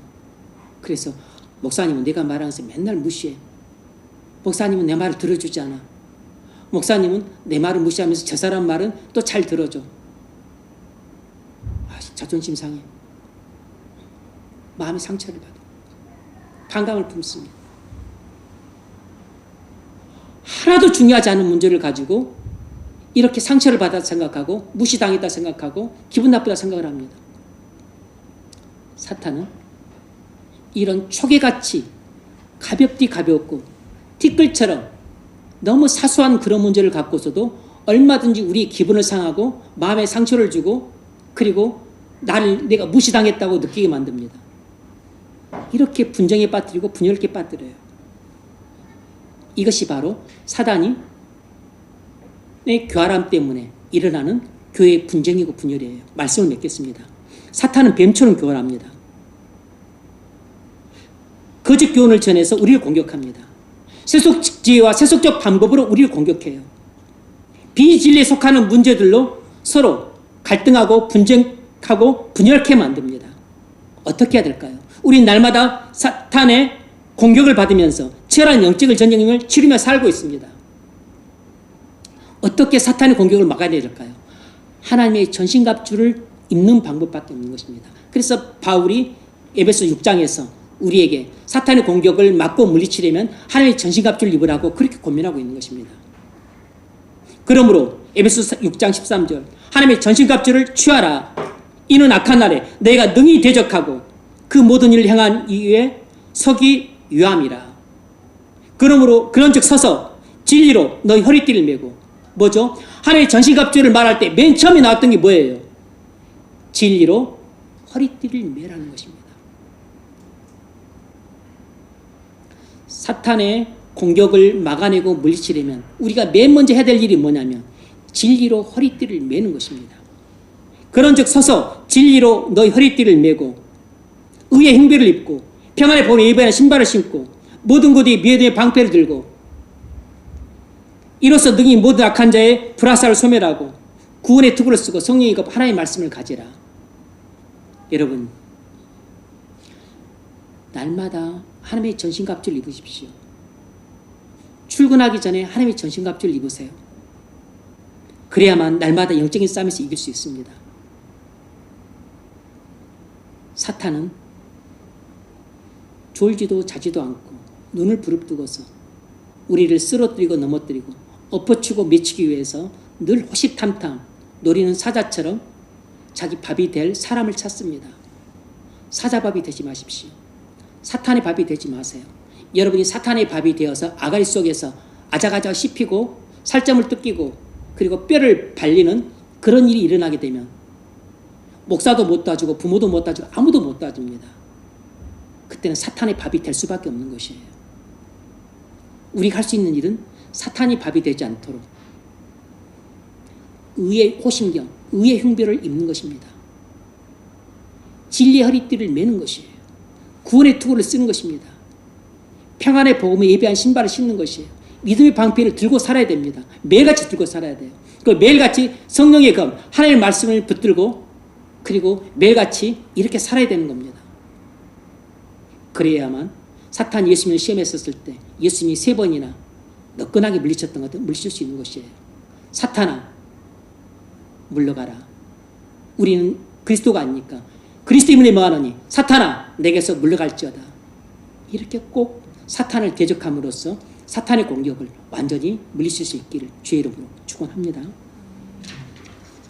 그래서 목사님은 내가 말하는 것을 맨날 무시해. 목사님은 내 말을 들어주지 않아. 목사님은 내 말을 무시하면서 저 사람 말은 또 잘 들어줘. 자존심 상해. 마음의 상처를 받아. 반감을 품습니다. 하나도 중요하지 않은 문제를 가지고 이렇게 상처를 받았다 생각하고 무시당했다 생각하고 기분 나쁘다 생각을 합니다. 사탄은 이런 초계같이 가볍디 가볍고 티끌처럼 너무 사소한 그런 문제를 갖고서도 얼마든지 우리의 기분을 상하고 마음에 상처를 주고 그리고 내가 무시당했다고 느끼게 만듭니다. 이렇게 분쟁에 빠뜨리고 분열케 빠뜨려요. 이것이 바로 사단이 교활함 때문에 일어나는 교회의 분쟁이고 분열이에요. 말씀을 맺겠습니다. 사탄은 뱀처럼 교활합니다. 거짓 교훈을 전해서 우리를 공격합니다. 세속 지혜와 세속적 방법으로 우리를 공격해요. 비진리에 속하는 문제들로 서로 갈등하고 분쟁하고 분열케 만듭니다. 어떻게 해야 될까요? 우린 날마다 사탄의 공격을 받으면서 치열한 영적인 전쟁을 치르며 살고 있습니다. 어떻게 사탄의 공격을 막아야 될까요? 하나님의 전신갑주를 입는 방법밖에 없는 것입니다. 그래서 바울이 에베소 6장에서 우리에게 사탄의 공격을 막고 물리치려면 하나님의 전신갑주를 입으라고 그렇게 고민하고 있는 것입니다. 그러므로 에베소 6장 13절 하나님의 전신갑주를 취하라. 이는 악한 날에 내가 능히 대적하고 그 모든 일을 행한 이후에 서기 유함이라. 그러므로 그런즉 서서 진리로 너희 허리띠를 메고 뭐죠? 하나님의 전신갑주를 말할 때 맨 처음에 나왔던 게 뭐예요? 진리로 허리띠를 매라는 것입니다. 사탄의 공격을 막아내고 물리치려면 우리가 맨 먼저 해야 될 일이 뭐냐면 진리로 허리띠를 매는 것입니다. 그런즉 서서 진리로 너희 허리띠를 매고 의의 흉배를 입고 평안의 복음을 예배하는 신발을 신고 모든 곳에 미에도의 방패를 들고 이로써 능히 모든 악한 자의 불화살을 소멸하고 구원의 투구를 쓰고 성령의 급 하나님의 말씀을 가지라. 여러분 날마다 하나님의 전신갑주를 입으십시오. 출근하기 전에 하나님의 전신갑주를 입으세요. 그래야만 날마다 영적인 싸움에서 이길 수 있습니다. 사탄은 졸지도 자지도 않고 눈을 부릅뜨고서 우리를 쓰러뜨리고 넘어뜨리고 엎어치고 미치기 위해서 늘 호시탐탐 노리는 사자처럼 자기 밥이 될 사람을 찾습니다. 사자밥이 되지 마십시오. 사탄의 밥이 되지 마세요. 여러분이 사탄의 밥이 되어서 아가리 속에서 아작아작 씹히고 살점을 뜯기고 그리고 뼈를 발리는 그런 일이 일어나게 되면 목사도 못 따주고 부모도 못 따주고 아무도 못 따줍니다. 그때는 사탄의 밥이 될 수밖에 없는 것이에요. 우리가 할 수 있는 일은 사탄이 밥이 되지 않도록 의의 호심경, 의의 흉배를 입는 것입니다. 진리의 허리띠를 매는 것이에요. 구원의 투구를 쓰는 것입니다. 평안의 복음을 예배한 신발을 신는 것이에요. 믿음의 방패를 들고 살아야 됩니다. 매일같이 들고 살아야 돼요. 그 매일같이 성령의 검, 하나님의 말씀을 붙들고 그리고 매일같이 이렇게 살아야 되는 겁니다. 그래야만 사탄이 예수님을 시험했었을 때 예수님이 3번이나 너끈하게 물리쳤던 것을 물리칠 수 있는 것이에요. 사탄아 물러가라. 우리는 그리스도가 아니니까 그리스도 이문에 뭐하노니 사탄아 내게서 물러갈지어다. 이렇게 꼭 사탄을 대적함으로써 사탄의 공격을 완전히 물리칠 수 있기를 주의 이름으로 축원합니다.